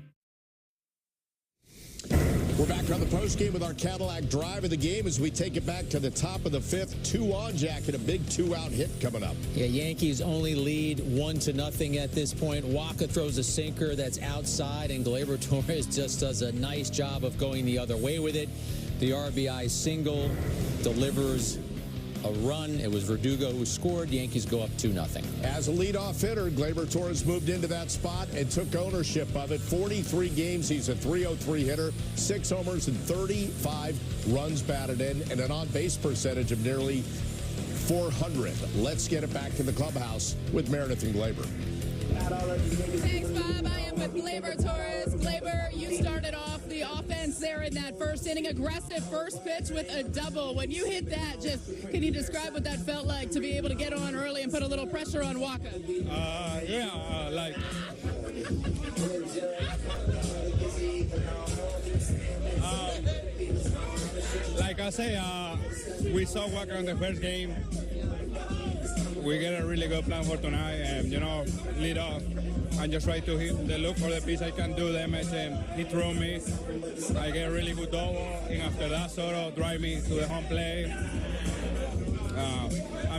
We're back on the postgame with our Cadillac drive of the game as we take it back to the top of the fifth. 2-on, Jack, and a big 2-out hit coming up. Yeah, Yankees only lead 1-0 at this point. Waka throws a sinker that's outside, and Gleyber Torres just does a nice job of going the other way with it. The RBI single delivers a run. It was Verdugo who scored. Yankees go up 2-0. As a leadoff hitter, Gleyber Torres moved into that spot and took ownership of it. 43 games, he's a .303 hitter, 6 homers and 35 runs batted in, and an on-base percentage of nearly 400. Let's get it back to the clubhouse with Meredith and Gleyber. Thanks, Bob. I am with Gleyber Torres. Gleyber, you started off the offense there in that first inning. Aggressive first pitch with a double. When you hit that, can you describe what that felt like to be able to get on early and put a little pressure on Waka? Like I say, we saw Waka in the first game. We get a really good plan for tonight, and lead off and just try to hit the look for the pitch I can do damage, and he threw me. I get a really good double, and after that, Soto drive me to the home plate.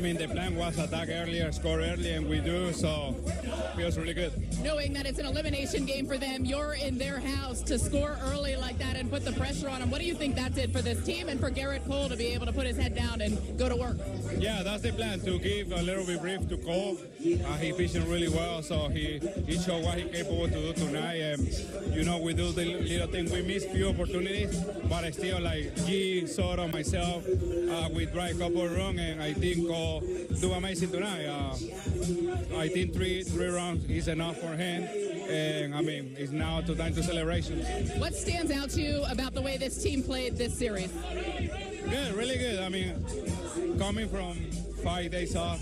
The plan was attack earlier, score early, and we do, so it feels really good. Knowing that it's an elimination game for them, you're in their house to score early like that and put the pressure on them. What do you think that did for this team and for Garrett Cole to be able to put his head down and go to work? Yeah, that's the plan, to give a little bit brief to Cole. He pitching really well, so he showed what he's capable to do tonight. And, we do the little thing. We miss few opportunities, but still, like G, Soto, myself, we drive a couple runs, and I think Cole do amazing tonight. I think three runs is enough for him, and it's now time to celebration. What stands out to you about the way this team played this series? Good, really good. Coming from 5 days off,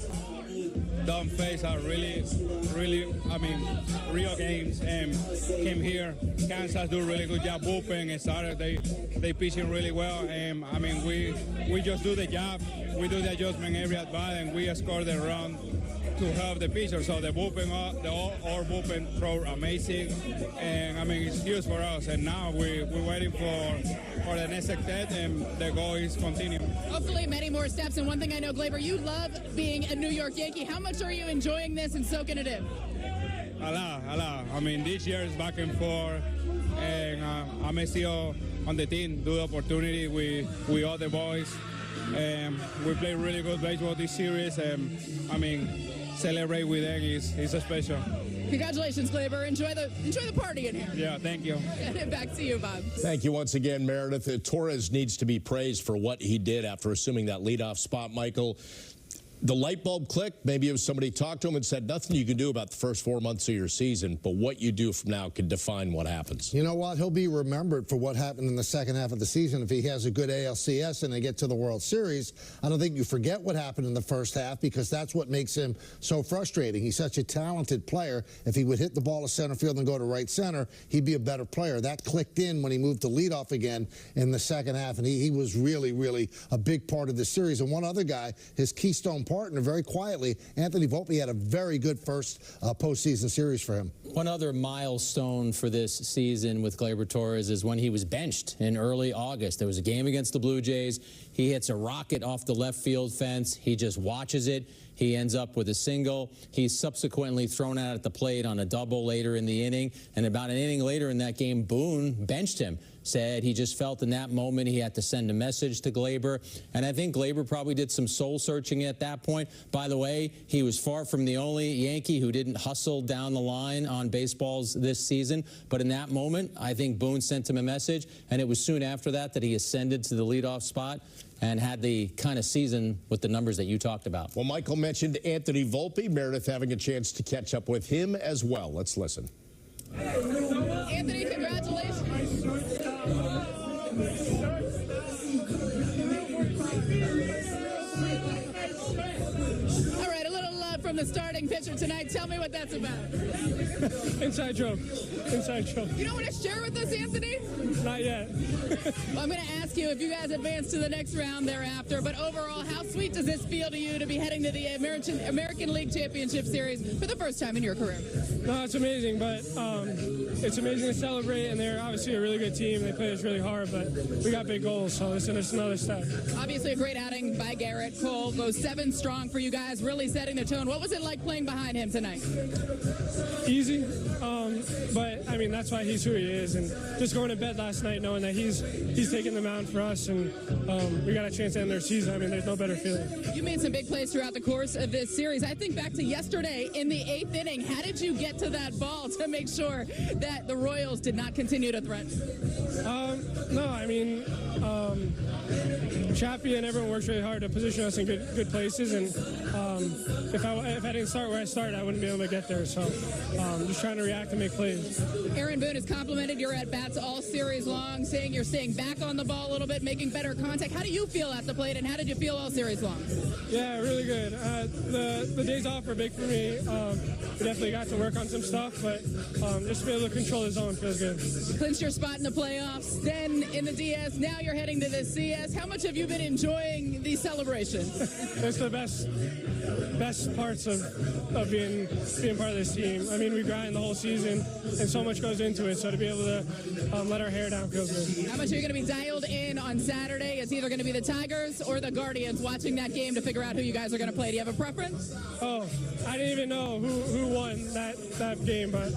don't face a really, real games, and came here. Kansas do a really good job bullpen, and Saturday they pitching really well, and we just do the job. We do the adjustment every at bat, and we score the run to help the pitcher. So the bullpen, our bullpen throw amazing, and it's huge for us. And now we're waiting for the next step, and the goal is continue. Hopefully many more steps. And one thing I know, Gleyber, you love being a New York Yankee. How much are you enjoying this and soaking it in? A lot. This year is back and forth, and I'm still on the team, do the opportunity. We all the boys, and we play really good baseball this series. And celebrate with them is special. Congratulations, Gleyber. Enjoy the party in here. Yeah, thank you. And back to you, Bob. Thank you once again, Meredith. Torres needs to be praised for what he did after assuming that leadoff spot, Michael. The light bulb clicked. Maybe it was somebody talked to him and said, nothing you can do about the first 4 months of your season, but what you do from now can define what happens. You know what? He'll be remembered for what happened in the second half of the season. If he has a good ALCS and they get to the World Series, I don't think you forget what happened in the first half, because that's what makes him so frustrating. He's such a talented player. If he would hit the ball to center field and go to right center, he'd be a better player. That clicked in when he moved to leadoff again in the second half, and he was really, really a big part of the series. And one other guy, his keystone partner, very quietly, Anthony Volpe, had a very good first postseason series for him. One other milestone for this season with Gleyber Torres is when he was benched in early August. There was a game against the Blue Jays. He hits a rocket off the left field fence. He just watches it. He ends up with a single. He's subsequently thrown out at the plate on a double later in the inning. And about an inning later in that game, Boone benched him. Said he just felt in that moment he had to send a message to Gleyber. And I think Gleyber probably did some soul searching at that point. By the way, he was far from the only Yankee who didn't hustle down the line on baseballs this season. But in that moment, I think Boone sent him a message. And it was soon after that that he ascended to the leadoff spot and had the kind of season with the numbers that you talked about. Well, Michael mentioned Anthony Volpe. Meredith having a chance to catch up with him as well. Let's listen. Anthony, congratulations. All right, a little love from the starting pitcher tonight. Tell me what that's about. Inside joke. Inside joke. You don't want to share with us, Anthony? Not yet. Well, I'm going to ask you if you guys advance to the next round thereafter, but overall, how sweet does this feel to you to be heading to the American League Championship Series for the first time in your career? No, it's amazing, but it's amazing to celebrate, and they're obviously a really good team. They play us really hard, but we got big goals, so it's another step. Obviously a great outing by Garrett Cole. Goes 7 strong for you guys, really setting the tone. What was it like playing behind him tonight? Easy, but I mean, that's why he's who he is, and just going to bed last night knowing that he's taking the mound for us, and we got a chance to end their season. I mean, there's no better feeling. You made some big plays throughout the course of this series. I think back to yesterday in the 8th inning. How did you get to that ball to make sure that the Royals did not continue to threaten? No, I mean, Chappie and everyone works really hard to position us in good places, and if I didn't start where I started, I wouldn't be able to get there. So just trying to react and make plays. Aaron Boone has complimented your at-bats all series long, saying you're staying back on the ball a little bit, making better contact. How do you feel at the plate, and how did you feel all series long? Yeah, really good. The days off are big for me. We definitely got to work on some stuff, but just to be able to control the zone feels good. You clinched your spot in the playoffs, then in the DS, now you're heading to the CS. How much have you been enjoying the celebration? It's the best parts of being part of this team. I mean, we grind the whole season, and so much goes into it, so to be able to let our hair down feels good. How much are you going to be dialed in on Saturday? It's either going to be the Tigers or the Guardians, watching that game to figure out who you guys are going to play. Do you have a preference? Oh, I didn't even know who won that game, but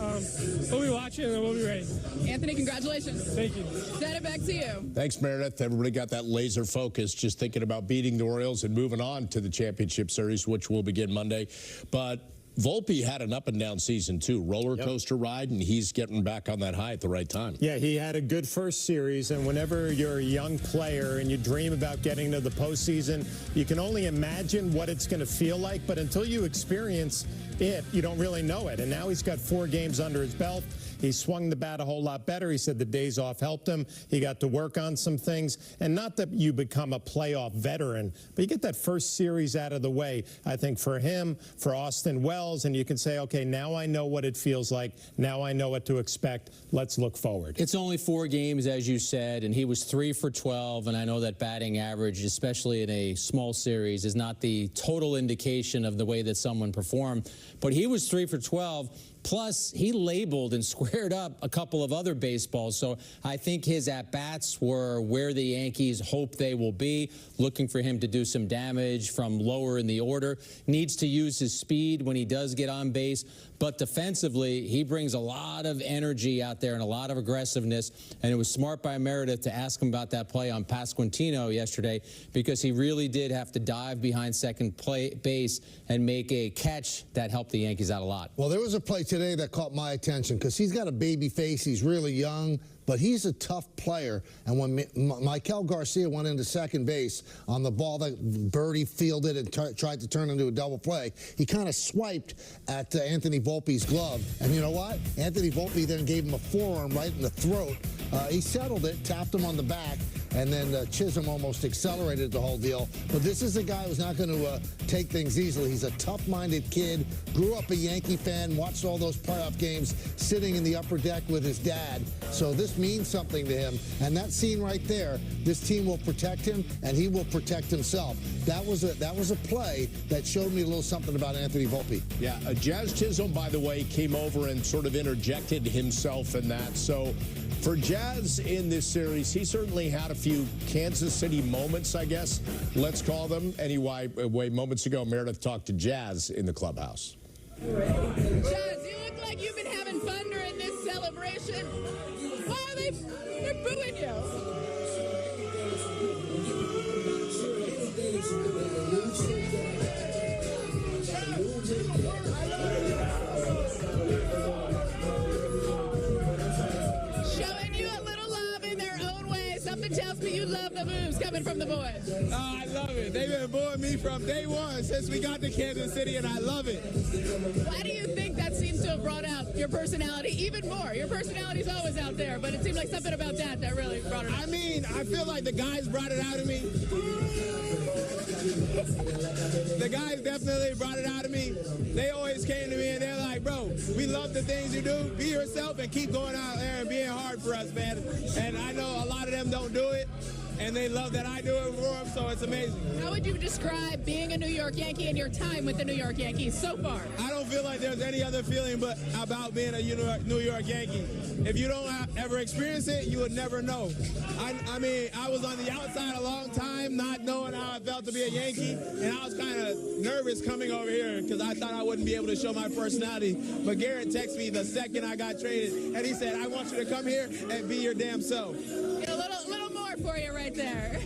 we'll be watching and we'll be ready. Anthony, congratulations. Thank you. Send it back to you. Thanks, Meredith. Everybody got that laser focus, just thinking about beating the Royals and moving on to the championship series, which will begin Monday. But Volpe had an up-and-down season, too. Roller coaster ride, and he's getting back on that high at the right time. Yeah, he had a good first series, and whenever you're a young player and you dream about getting to the postseason, you can only imagine what it's going to feel like, but until you experience it, you don't really know it. And now he's got 4 games under his belt. He swung the bat a whole lot better. He said the days off helped him. He got to work on some things. And not that you become a playoff veteran, but you get that first series out of the way. I think for him, for Austin Wells, and you can say, okay, now I know what it feels like. Now I know what to expect. Let's look forward. It's only 4 games, as you said, and he was 3 for 12. And I know that batting average, especially in a small series, is not the total indication of the way that someone performed. But he was 3 for 12. Plus, he labeled and squared up a couple of other baseballs. So I think his at-bats were where the Yankees hope they will be, looking for him to do some damage from lower in the order. Needs to use his speed when he does get on base. But defensively, he brings a lot of energy out there and a lot of aggressiveness. And it was smart by Meredith to ask him about that play on Pasquantino yesterday, because he really did have to dive behind second base and make a catch that helped the Yankees out a lot. Well, there was a play today that caught my attention because he's got a baby face. He's really young, but he's a tough player. And when Michael Garcia went into second base on the ball that Birdie fielded and tried to turn into a double play, he kind of swiped at Anthony Volpe's glove. And you know what? Anthony Volpe then gave him a forearm right in the throat. He settled it, tapped him on the back, and then Chisholm almost accelerated the whole deal. But this is a guy who's not going to take things easily. He's a tough-minded kid, grew up a Yankee fan, watched all those playoff games sitting in the upper deck with his dad. So this means something to him. And that scene right there, this team will protect him, and he will protect himself. That was a play that showed me a little something about Anthony Volpe. Yeah, Jazz Chisholm, by the way, came over and sort of interjected himself in that. So for Jazz in this series, he certainly had a few Kansas City moments, I guess, let's call them. Anyway, moments ago, Meredith talked to Jazz in the clubhouse. Jazz, you look like you've been having fun during this celebration. Why are they're booing you? Showing you a little love in their own way. Something tells me you love the moves coming from the boys. Oh, I love it. They've been booing me from day one since we got to Kansas City, and I love it. Why do you think that seems to have brought out your personality even more? Your personality's always out there, but it seemed like something about that really brought it out. I mean, I feel like the guys brought it out of me. The guys definitely brought it out of me. They always came to me and they're like, bro, we love the things you do. Be yourself and keep going out there and being hard for us, man. And I know a lot of them don't do it, and they love that I do it for them, so it's amazing. How would you describe being a New York Yankee and your time with the New York Yankees so far? I don't feel like there's any other feeling but about being a New York Yankee. If you don't ever experience it, you would never know. I mean, I was on the outside a long time, not knowing how it felt to be a Yankee, and I was kind of nervous coming over here because I thought I wouldn't be able to show my personality. But Garrett texted me the second I got traded, and he said, I want you to come here and be your damn self. Get a little more for you right there.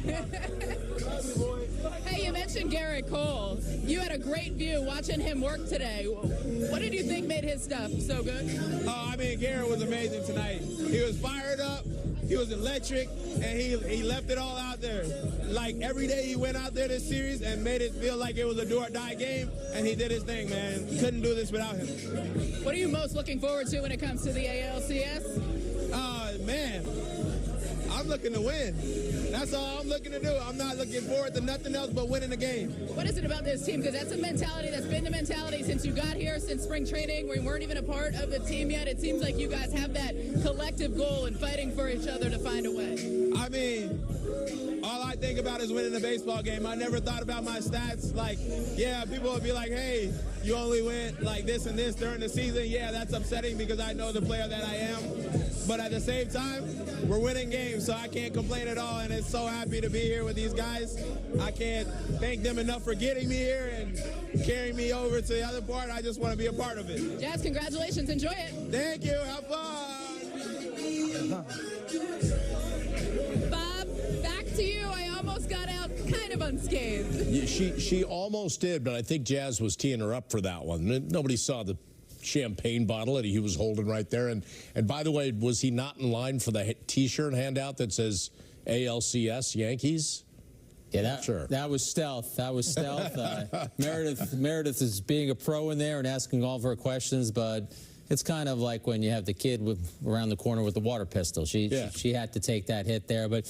Hey, you mentioned Garrett Cole. You had a great view watching him work today. What did you think made his stuff so good? Oh, I mean, Garrett was amazing tonight. He was fired up. He was electric, and he left it all out there. Like, every day he went out there this series and made it feel like it was a do-or-die game, and he did his thing, man. Couldn't do this without him. What are you most looking forward to when it comes to the ALCS? Man, I'm looking to win. That's all I'm looking to do. I'm not looking forward to nothing else but winning the game. What is it about this team? Because that's a mentality that's been the mentality since you got here, since spring training, where you weren't even a part of the team yet. It seems like you guys have that collective goal and fighting for each other to find a way. I mean, all I think about is winning the baseball game. I never thought about my stats. Like, yeah, people would be like, hey, you only win like this and this during the season. Yeah, that's upsetting because I know the player that I am. But at the same time, we're winning games, so I can't complain at all, and it's so happy to be here with these guys. I can't thank them enough for getting me here and carrying me over to the other part. I just want to be a part of it. Jazz, congratulations. Enjoy it. Thank you. Have fun. Bob, back to you. I almost got out kind of unscathed. Yeah, she almost did, but I think Jazz was teeing her up for that one. Nobody saw the champagne bottle that he was holding right there. And by the way, was he not in line for the T-shirt handout that says ALCS Yankees? Yeah, that was stealth. That was stealth. Meredith is being a pro in there and asking all of her questions, but it's kind of like when you have the kid around the corner with the water pistol. She had to take that hit there. But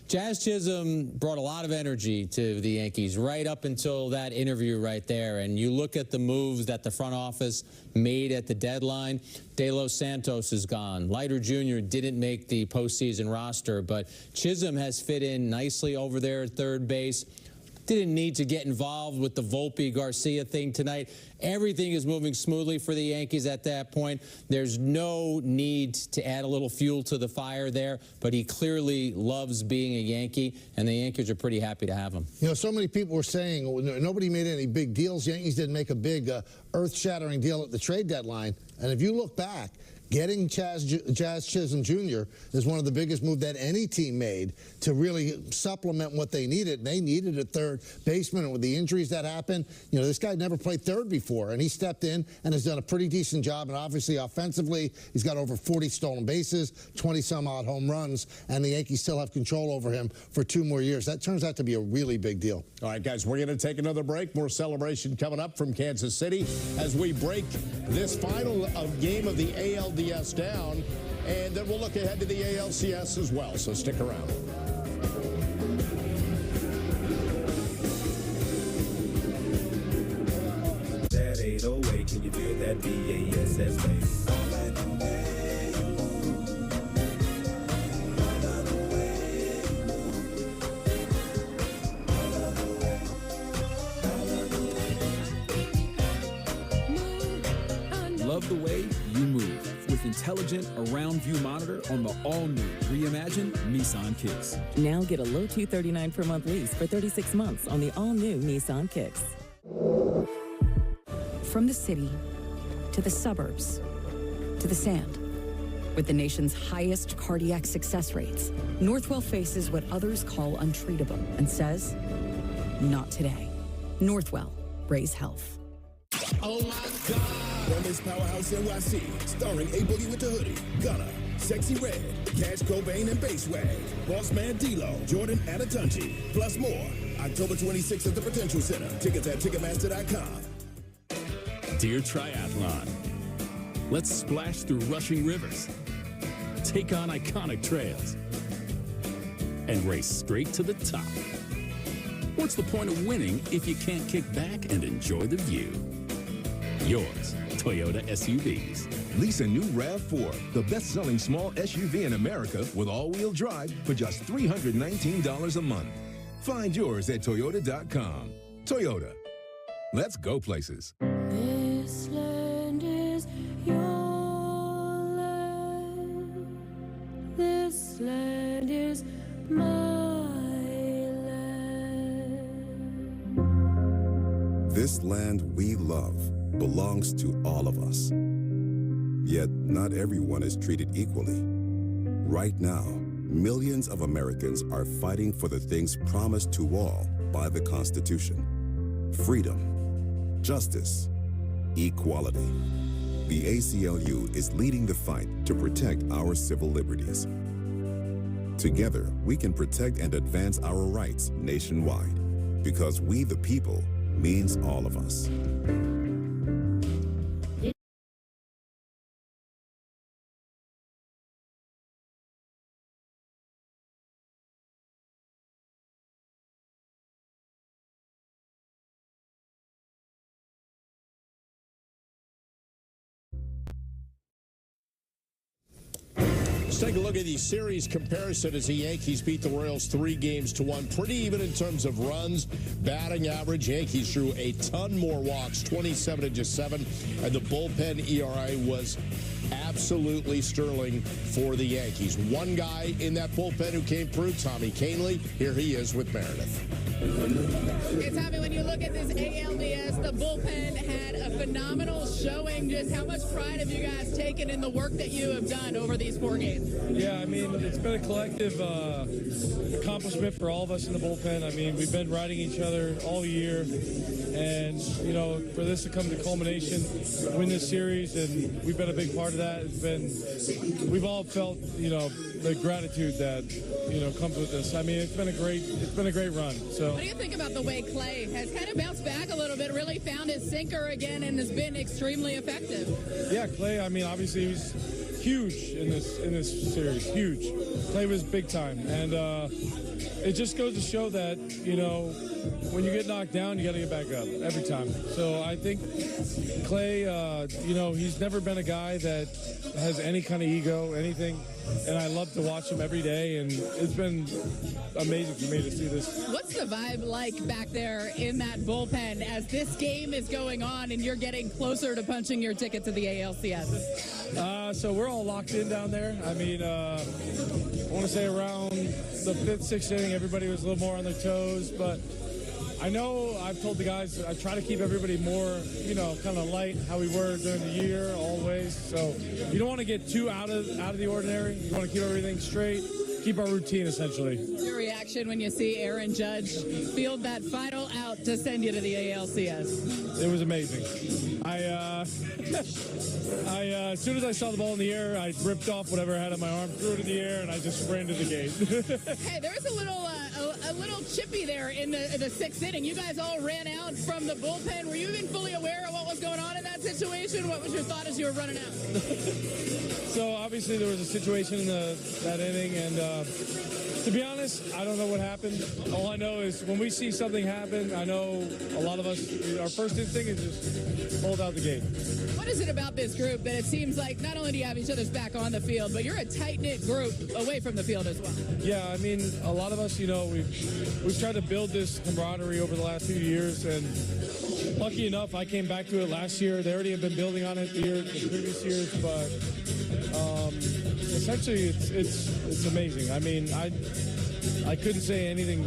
Jazz Chisholm brought a lot of energy to the Yankees right up until that interview right there. And you look at the moves that the front office made at the deadline. De Los Santos is gone. Leiter Jr. didn't make the postseason roster, but Chisholm has fit in nicely over there at third base. didn't need to get involved with the Volpe-Garcia thing tonight. Everything is moving smoothly for the Yankees at that point. There's no need to add a little fuel to the fire there, but he clearly loves being a Yankee, and the Yankees are pretty happy to have him. You know, so many people were saying nobody made any big deals. Yankees didn't make a big earth-shattering deal at the trade deadline. And if you look back, getting Jazz Chisholm Jr. is one of the biggest moves that any team made to really supplement what they needed. And they needed a third baseman, and with the injuries that happened, you know, this guy never played third before, and he stepped in and has done a pretty decent job. And obviously, offensively, he's got over 40 stolen bases, 20-some-odd home runs, and the Yankees still have control over him for 2 more years. That turns out to be a really big deal. All right, guys, we're going to take another break. More celebration coming up from Kansas City as we break this final game of the ALDS down, and then we'll look ahead to the ALCS as well, so stick around. That 808, can you feel that BASS bass? Love the way you move with intelligent around view monitor on the all-new reimagined Nissan Kicks. Now get a low $239 per month lease for 36 months on the all-new Nissan Kicks. From the city to the suburbs to the sand. With the nation's highest cardiac success rates, Northwell faces what others call untreatable and says, not today. Northwell, raise health. Oh my God! Women's Powerhouse NYC, starring A Boogie with the Hoodie, Gunna, Sexy Red, Cash Cobain and Bass Wag, Boss Man D-Lo, Jordan Adatunji, plus more. October 26th at the Potential Center. Tickets at Ticketmaster.com. Dear Triathlon, let's splash through rushing rivers, take on iconic trails, and race straight to the top. What's the point of winning if you can't kick back and enjoy the view? Yours, Toyota SUVs. Lease a new RAV4, the best-selling small SUV in America with all-wheel drive for just $319 a month. Find yours at Toyota.com. Toyota. Let's go places. This land is your land. This land is my land. This land we love belongs to all of us. Yet not everyone is treated equally. Right now, millions of Americans are fighting for the things promised to all by the Constitution. Freedom, justice, equality. The ACLU is leading the fight to protect our civil liberties. Together, we can protect and advance our rights nationwide, because we the people means all of us. Let's take a look at the series comparison as the Yankees beat the Royals 3-1. Pretty even in terms of runs, batting average. Yankees drew a ton more walks, 27-7, and the bullpen ERA was absolutely sterling for the Yankees. One guy in that bullpen who came through, Tommy Kahnle. Here he is with Meredith. Hey, Tommy, when you look at this ALDS, the bullpen had a phenomenal showing. Just how much pride have you guys taken in the work that you have done over these 4 games? Yeah, I mean, it's been a collective accomplishment for all of us in the bullpen. I mean, we've been riding each other all year, and, you know, for this to come to culmination, win this series, and we've been a big part of that. It's been, we've all felt, you know, the gratitude that, you know, comes with this. I mean, it's been a great run. So, what do you think about the way Clay has kind of bounced back a little bit, really found his sinker again, and has been extremely effective? Yeah, Clay, I mean, obviously he's huge in this series, huge. Clay was big time, and it just goes to show that, you know, when you get knocked down, you got to get back up every time. So I think Clay, you know, he's never been a guy that has any kind of ego, anything, and I love to watch him every day, and it's been amazing for me to see this. What's the vibe like back there in that bullpen as this game is going on and you're getting closer to punching your ticket to the ALCS? So we're all locked in down there. I mean, I want to say around the 5th, 6th inning, everybody was a little more on their toes, but I know I've told the guys I try to keep everybody more, you know, kind of light how we were during the year always. So you don't want to get too out of the ordinary. You want to keep everything straight, keep our routine essentially. Your reaction when you see Aaron Judge field that final out to send you to the ALCS? It was amazing. As soon as I saw the ball in the air, I ripped off whatever I had on my arm, threw it in the air, and I just ran to the gate. Hey, there was a little chippy there in the 6th inning. You guys all ran out from the bullpen. Were you even fully aware of what was going on in that situation? What was your thought as you were running out? So obviously there was a situation in that inning, and to be honest, I don't know what happened. All I know is when we see something happen, I know a lot of us, our first instinct is just hold out the gate. What is it about this group that it seems like not only do you have each other's back on the field, but you're a tight-knit group away from the field as well? Yeah, I mean, a lot of us, you know, we've tried to build this camaraderie over the last few years, and lucky enough, I came back to it last year. They already have been building on it the previous years, but essentially it's amazing. I mean, I couldn't say anything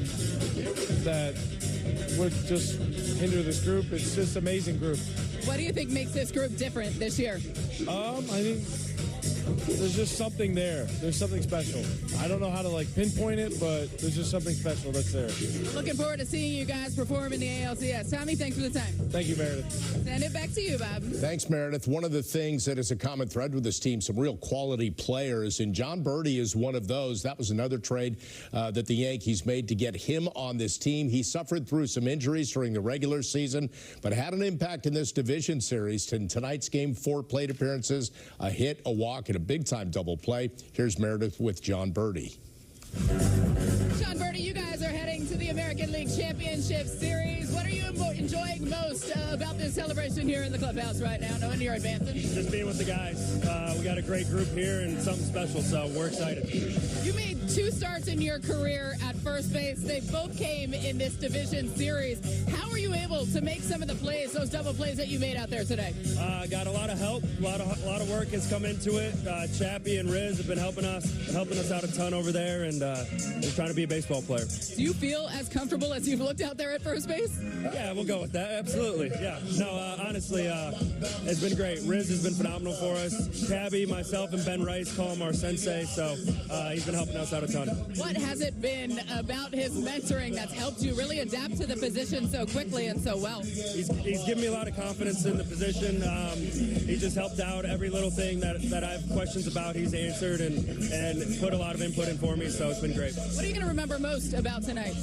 that would just hinder this group. It's just an amazing group. What do you think makes this group different this year? I think there's just something there. There's something special. I don't know how to pinpoint it, but there's just something special that's there. Looking forward to seeing you guys perform in the ALCS. Tommy, thanks for the time. Thank you, Meredith. Send it back to you, Bob. Thanks, Meredith. One of the things that is a common thread with this team, some real quality players, and John Birdie is one of those. That was another trade that the Yankees made to get him on this team. He suffered through some injuries during the regular season, but had an impact in this division series. In tonight's game, 4 plate appearances, a hit, a walk, and a big-time double play. Here's Meredith with John Birdie. John Birdie, you guys are heading to the American League Championship Series. What are you enjoying most about this celebration here in the clubhouse right now, knowing you're advancing? Just being with the guys. We got a great group here and something special, so we're excited. You made 2 starts in your career at first base. They both came in this division series. How are you able to make some of the plays, those double plays that you made out there today? Got a lot of help. A lot of work has come into it. Chappie and Riz have been helping us out a ton over there, and we're trying to be a baseball player. Do you feel as comfortable as you've looked out there at first base? Yeah, we'll go with that. Absolutely. Yeah. No, honestly, it's been great. Riz has been phenomenal for us. Tabby, myself, and Ben Rice call him our sensei, so he's been helping us out a ton. What has it been about his mentoring that's helped you really adapt to the position so quickly and so well? He's given me a lot of confidence in the position. He just helped out every little thing that I have questions about. He's answered and put a lot of input in for me, so it's been great. What are you going to remember most about tonight?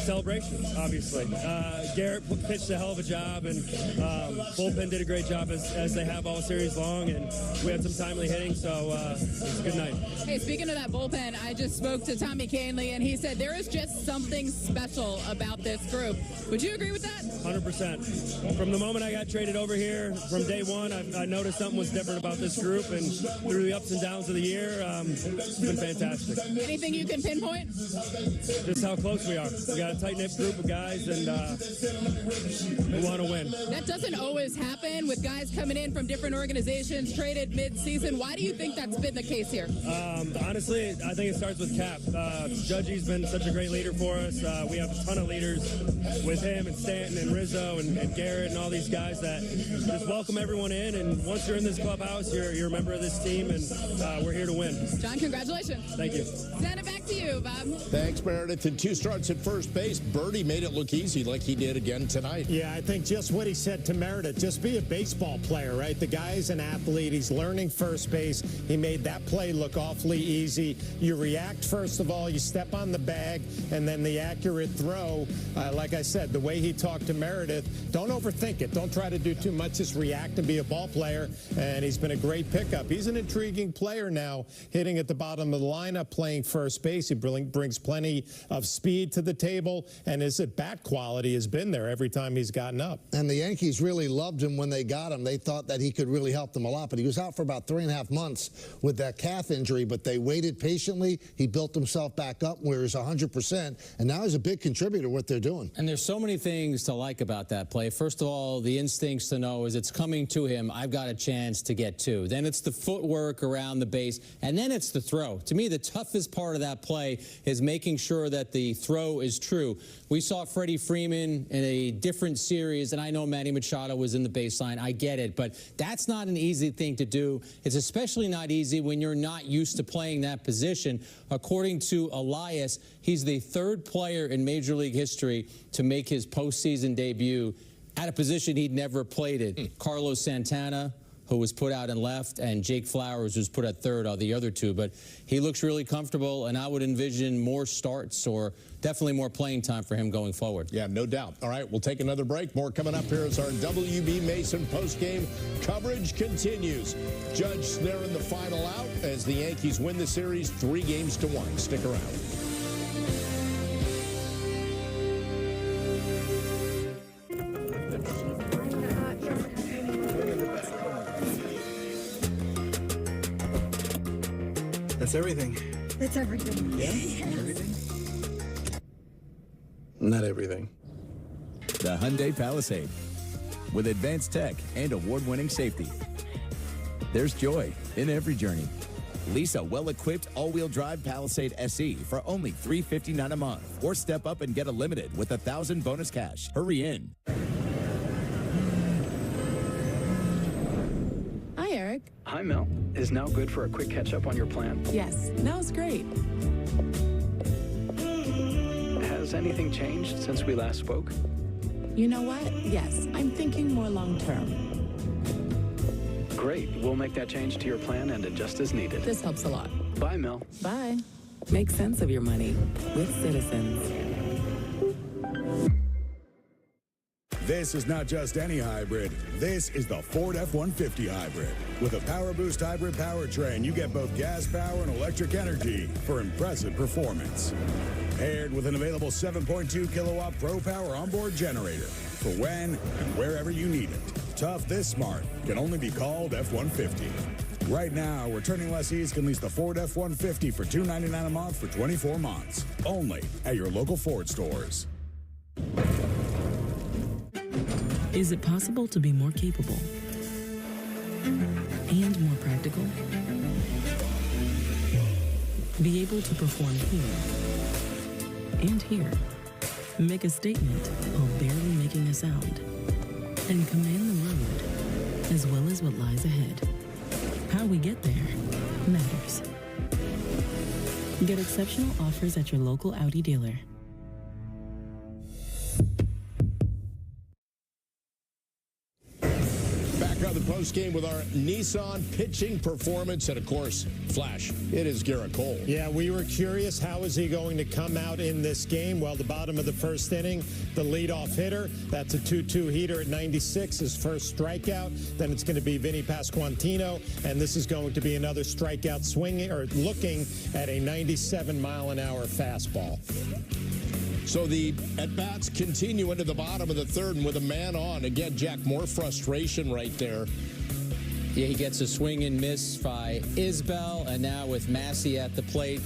Celebration, obviously. Garrett pitched a hell of a job, and bullpen did a great job as they have all series long, and we had some timely hitting, so it's a good night. Hey, speaking of that bullpen, I just spoke to Tommy Canley, and he said there is just something special about this group. Would you agree with that? 100%. From the moment I got traded over here, from day one, I noticed something was different about this group, and through the ups and downs of the year, it's been fantastic. Anything you can pinpoint? Just how close we are. We got a tight-knit group of guys, and we want to win. That doesn't always happen with guys coming in from different organizations, traded mid-season. Why do you think that's been the case here? Honestly, I think it starts with Cap. Judgy's been such a great leader for us. We have a ton of leaders with him and Stanton and Rizzo and Garrett and all these guys that just welcome everyone in. And once you're in this clubhouse, you're a member of this team, and we're here to win. John, congratulations. Thank you. Send it back to you, Bob. Thanks, Meredith. And 2 starts at first base. Birdie made it look easy like he did again tonight. Yeah, I think just That's what he said to Meredith. Just be a baseball player, right? The guy's an athlete. He's learning first base. He made that play look awfully easy. You react, first of all. You step on the bag, and then the accurate throw. Like I said, the way he talked to Meredith, don't overthink it. Don't try to do too much. Just react and be a ball player, and he's been a great pickup. He's an intriguing player now, hitting at the bottom of the lineup, playing first base. He brings plenty of speed to the table, and his at-bat quality has been there every time he's gotten up. And the Yankees really loved him when they got him. They thought that he could really help them a lot, but he was out for about 3.5 months with that calf injury, but they waited patiently. He built himself back up where he's 100%, and now he's a big contributor to what they're doing. And there's so many things to like about that play. First of all, the instincts to know is it's coming to him. I've got a chance to get two. Then it's the footwork around the base, and then it's the throw. To me, the toughest part of that play is making sure that the throw is true. We saw Freddie Freeman in a different series, and I know Manny Machado was in the baseline. I get it, but that's not an easy thing to do. It's especially not easy when you're not used to playing that position. According to Elias, he's the 3rd player in Major League history to make his postseason debut at a position he'd never played it. Carlos Santana, who was put out in left, and Jake Flowers was put at 3rd, are the other two. But he looks really comfortable, and I would envision more starts or definitely more playing time for him going forward. Yeah, no doubt. All right, we'll take another break. More coming up here as our WB Mason postgame coverage continues. Judge there in the final out as the Yankees win the series 3-1. Stick around. That's everything. That's everything. Yeah? Everything? Not everything. The Hyundai Palisade. With advanced tech and award-winning safety. There's joy in every journey. Lease a well-equipped all-wheel drive Palisade SE for only $359 a month. Or step up and get a limited with $1,000 bonus cash. Hurry in. Hi, Eric. Hi, Mel. Is now good for a quick catch-up on your plan? Yes, now's great. Has anything changed since we last spoke? You know what? Yes, I'm thinking more long-term. Great. We'll make that change to your plan and adjust as needed. This helps a lot. Bye, Mel. Bye. Make sense of your money with Citizens. This is not just any hybrid. This is the Ford F-150 hybrid. With a Power Boost hybrid powertrain, you get both gas power and electric energy for impressive performance. Paired with an available 7.2 kilowatt Pro Power onboard generator for when and wherever you need it. Tough this smart can only be called F-150. Right now, returning lessees can lease the Ford F-150 for $299 a month for 24 months. Only at your local Ford stores. Is it possible to be more capable and more practical? Be able to perform here and here. Make a statement while barely making a sound. And command the road, as well as what lies ahead. How we get there matters. Get exceptional offers at your local Audi dealer. Back on the postgame with our Nissan pitching performance, and of course, Flash, it is Garrett Cole. Yeah, we were curious, how is he going to come out in this game? Well, the bottom of the first inning, the leadoff hitter, that's a 2-2 heater at 96, his first strikeout. Then it's going to be Vinny Pasquantino, and this is going to be another strikeout swinging or looking at a 97-mile-an-hour fastball. So the at-bats continue into the bottom of the 3rd, and with a man on. Again, Jack, more frustration right there. Yeah, he gets a swing and miss by Isbell, and now with Massey at the plate.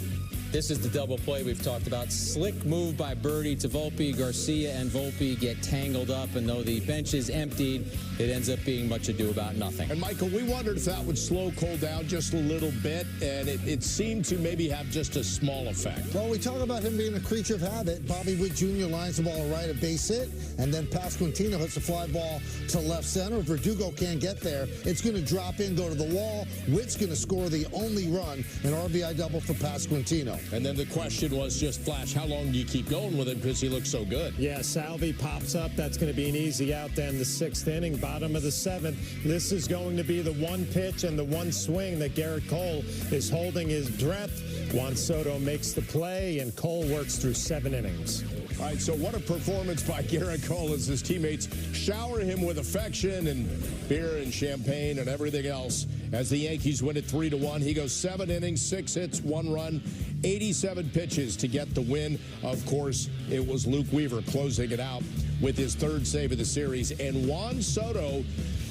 This is the double play we've talked about. Slick move by Birdie to Volpe. Garcia and Volpe get tangled up, and though the bench is emptied, it ends up being much ado about nothing. And, Michael, we wondered if that would slow Cole down just a little bit, and it seemed to maybe have just a small effect. Well, we talk about him being a creature of habit. Bobby Witt Jr. lines the ball right, a base hit, and then Pasquantino hits a fly ball to left center. Verdugo can't get there. It's going to drop in, go to the wall. Witt's going to score the only run, an RBI double for Pasquantino. And then the question was just, Flash, how long do you keep going with him because he looks so good? Yeah, Salvi pops up. That's going to be an easy out then. The 6th inning, bottom of the 7th. This is going to be the one pitch and the one swing that Garrett Cole is holding his breath. Juan Soto makes the play, and Cole works through 7 innings. All right, so what a performance by Garrett Cole as his teammates shower him with affection and beer and champagne and everything else as the Yankees win it 3-1. He goes 7 innings, 6 hits, 1 run, 87 pitches to get the win. Of course, it was Luke Weaver closing it out with his 3rd save of the series. And Juan Soto,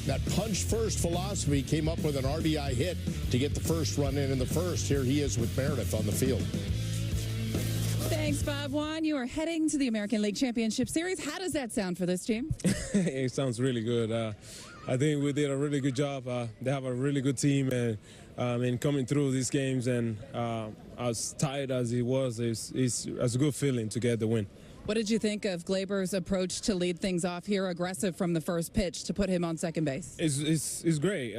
that punch-first philosophy, came up with an RBI hit to get the first run in the first. Here he is with Meredith on the field. Thanks, Bob. Juan, you are heading to the American League Championship Series. How does that sound for this team? It sounds really good. I think we did a really good job. They have a really good team, and in coming through these games, and as tired as he was, it's a good feeling to get the win. What did you think of Glaber's approach to lead things off here, aggressive from the first pitch to put him on second base? It's great.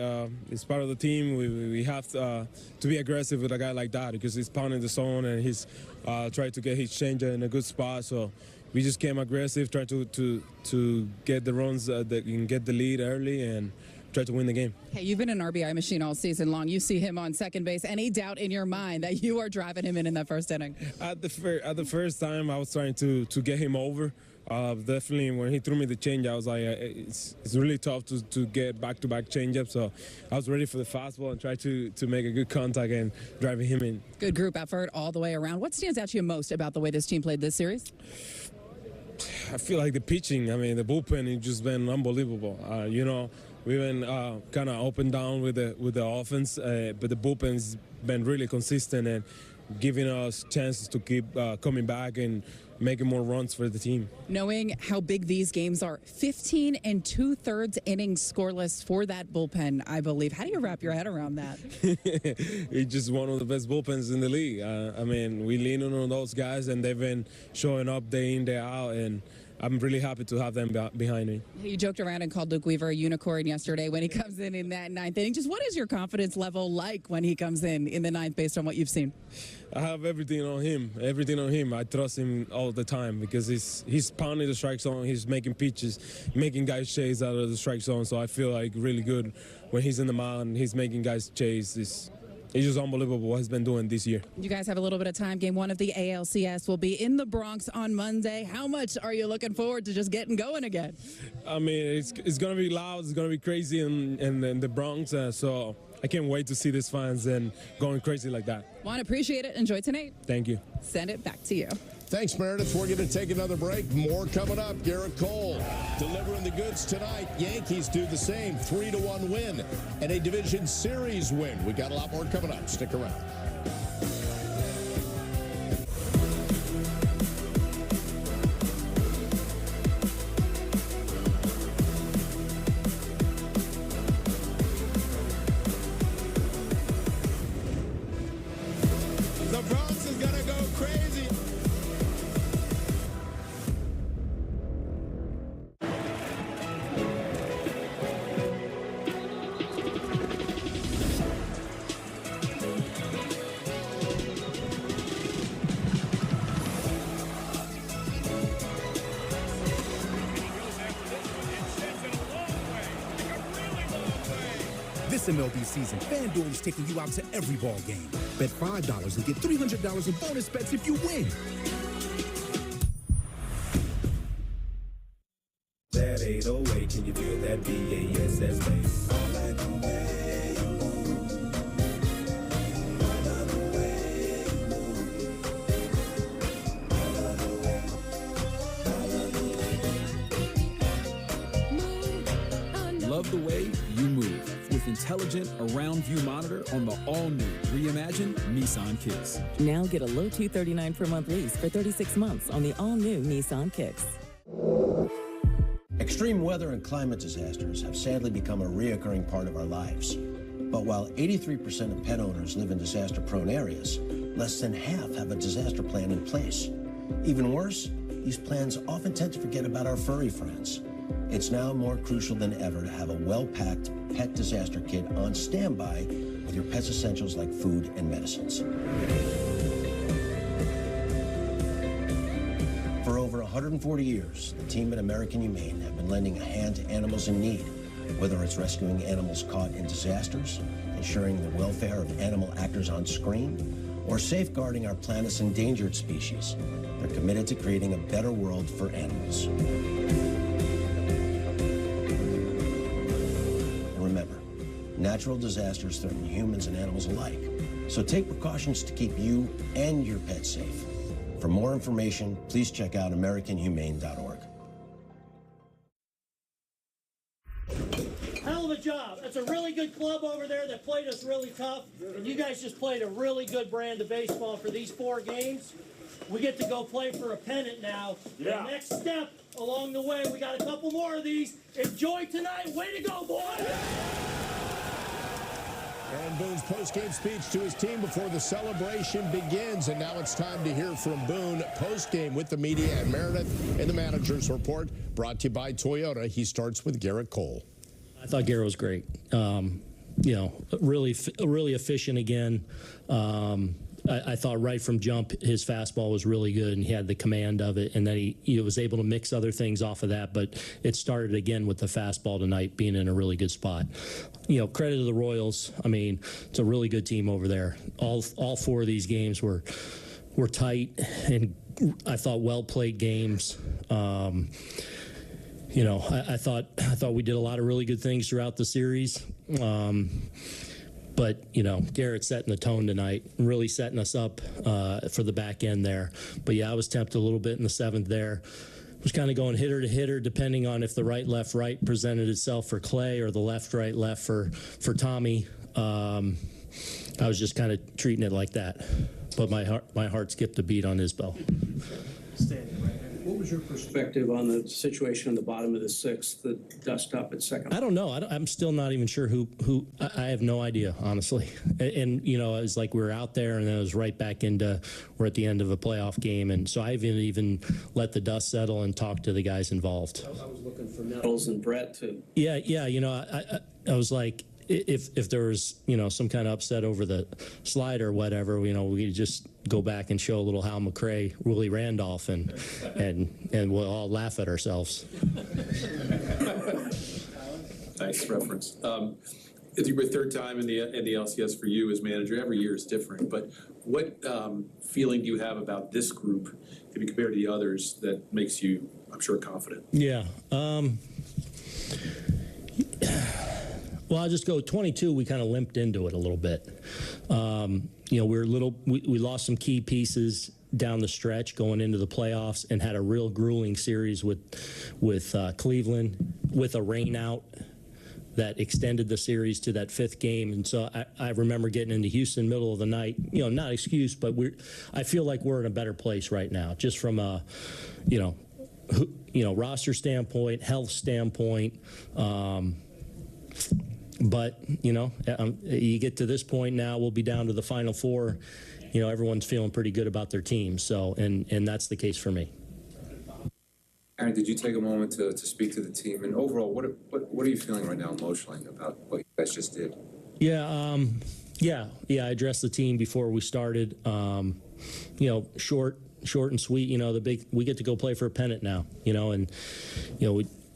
It's part of the team. We have to be aggressive with a guy like that because he's pounding the zone and he's trying to get his changer in a good spot. So we just came aggressive, trying to get the runs that can get the lead early and try to win the game. Hey, you've been an RBI machine all season long. You see him on second base. Any doubt in your mind that you are driving him in that first inning? At the first time, I was trying to get him over. Definitely, when he threw me the change, I was like, it's really tough to get back-to-back changeup. So I was ready for the fastball and try to make a good contact and driving him in. Good group effort all the way around. What stands out to you most about the way this team played this series? I feel like the pitching. I mean, the bullpen has just been unbelievable. We've been kind of up and down with the offense, but the bullpen's been really consistent and giving us chances to keep coming back and making more runs for the team. Knowing how big these games are, 15 2/3 innings scoreless for that bullpen, I believe. How do you wrap your head around that? It's just one of the best bullpens in the league. I mean, we lean on those guys, and they've been showing up day in, day out, and I'm really happy to have them behind me. You joked around and called Luke Weaver a unicorn yesterday when he comes in that 9th inning. Just what is your confidence level like when he comes in the 9th based on what you've seen? I have everything on him. I trust him all the time because he's pounding the strike zone. He's making pitches, making guys chase out of the strike zone. So I feel like really good when he's in the mound. He's making guys chase. It's just unbelievable what he's been doing this year. You guys have a little bit of time. Game 1 of the ALCS will be in the Bronx on Monday. How much are you looking forward to just getting going again? I mean, it's going to be loud. It's going to be crazy in the Bronx. So I can't wait to see these fans and going crazy like that. Juan, appreciate it. Enjoy tonight. Thank you. Send it back to you. Thanks, Meredith. We're going to take another break. More coming up. Garrett Cole delivering the goods tonight. Yankees do the same. 3-1 win and a division series win. We got a lot more coming up. Stick around. The Bronx is going to go crazy. This MLB season, FanDuel is taking you out to every ball game. Bet $5 and get $300 in bonus bets if you win. That 808, can you feel that BASS bass? All like the way you move. I love the way you move. I love the way. Love the way you move. With intelligent around view monitor on the all-new reimagined Nissan Kicks. Now get a low $239 per month lease for 36 months on the all-new Nissan Kicks. Extreme weather and climate disasters have sadly become a reoccurring part of our lives. But while 83% of pet owners live in disaster-prone areas, less than half have a disaster plan in place. Even worse, these plans often tend to forget about our furry friends. It's now more crucial than ever to have a well-packed pet disaster kit on standby with your pet's essentials like food and medicines. 140 years, the team at American Humane have been lending a hand to animals in need, whether it's rescuing animals caught in disasters, ensuring the welfare of animal actors on screen, or safeguarding our planet's endangered species. They're committed to creating a better world for animals. And remember, natural disasters threaten humans and animals alike, so take precautions to keep you and your pets safe. For more information, please check out AmericanHumane.org. Hell of a job. That's a really good club over there that played us really tough. And you guys just played a really good brand of baseball for these 4 games. We get to go play for a pennant now. Yeah. The next step along the way, we got a couple more of these. Enjoy tonight. Way to go, boys! And Boone's post-game speech to his team before the celebration begins. And now it's time to hear from Boone post-game with the media and Meredith in the manager's report, brought to you by Toyota. He starts with Garrett Cole. I thought Garrett was great. Really efficient again. I thought right from jump, his fastball was really good, and he had the command of it, and then he was able to mix other things off of that, but it started again with the fastball tonight being in a really good spot. Credit to the Royals. I mean, it's a really good team over there. All 4 of these games were tight, and I thought well-played games. I thought we did a lot of really good things throughout the series. But, Garrett setting the tone tonight, really setting us up for the back end there. But, yeah, I was tempted a little bit in the 7th there. Was kind of going hitter to hitter, depending on if the right, left, right presented itself for Clay or the left, right, left for Tommy. I was just kind of treating it like that. But my heart skipped a beat on Isbell. What was your perspective on the situation in the bottom of the 6th, the dust up at second? I don't know. I'm still not even sure who. I have no idea, honestly. And it was like we were out there, and then it was right back into we're at the end of a playoff game, and so I haven't even let the dust settle and talk to the guys involved. I was looking for Nettles and Brett to. Yeah. I was like, if there was some kind of upset over the slide or whatever, we could just go back and show a little Hal McRae, Willie Randolph, and we'll all laugh at ourselves. Nice reference. It's your 3rd time in the LCS for you as manager. Every year is different, but what feeling do you have about this group, if you compare to the others, that makes you, I'm sure, confident? Yeah. Well, I'll just go 22. We kind of limped into it a little bit. We lost some key pieces down the stretch going into the playoffs, and had a real grueling series with Cleveland with a rain out that extended the series to that 5th game. And so I remember getting into Houston middle of the night. Not excuse, but I feel like we're in a better place right now, just from a roster standpoint, health standpoint. But, you get to this point now, we'll be down to the Final 4. Everyone's feeling pretty good about their team. So, and that's the case for me. Aaron, did you take a moment to speak to the team? And overall, what are you feeling right now emotionally about what you guys just did? Yeah, I addressed the team before we started. Short and sweet. We get to go play for a pennant now.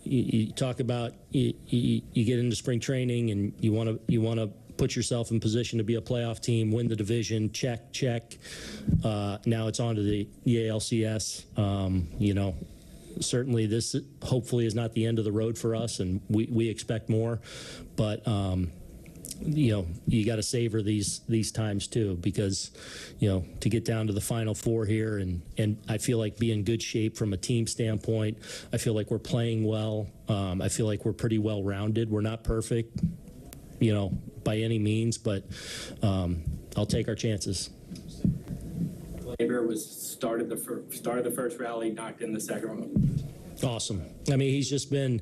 You talk about you get into spring training and you want to put yourself in position to be a playoff team, win the division, check. Now it's on to the ALCS. Certainly this hopefully is not the end of the road for us, and we expect more. But you got to savor these times too, because to get down to the Final 4 here, and I feel like be in good shape from a team standpoint. I feel like we're playing well. I feel like we're pretty well rounded. We're not perfect, by any means, but I'll take our chances. Glaber was started the first rally, knocked in the second one. Awesome. I mean, he's been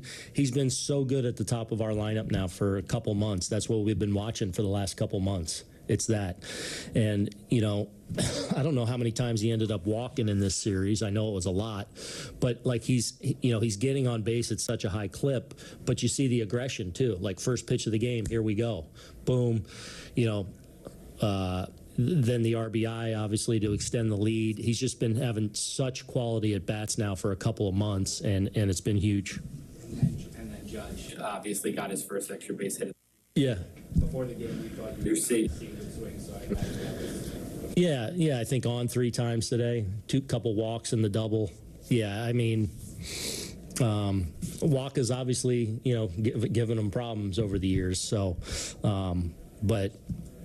so good at the top of our lineup now for a couple months. That's what we've been watching for the last couple months. It's that. And, I don't know how many times he ended up walking in this series. I know it was a lot, but like he's getting on base at such a high clip, but you see the aggression too. Like first pitch of the game, here we go. Boom. then the RBI, obviously, to extend the lead. He's just been having such quality at bats now for a couple of months, and it's been huge. And then Judge obviously got his first extra base hit. Yeah. Before the game, we thought you were seeing him swing, so I imagine that was... Yeah, I think on 3 times today, couple walks in the double. Yeah, I mean, Walker's obviously, given him problems over the years. So, but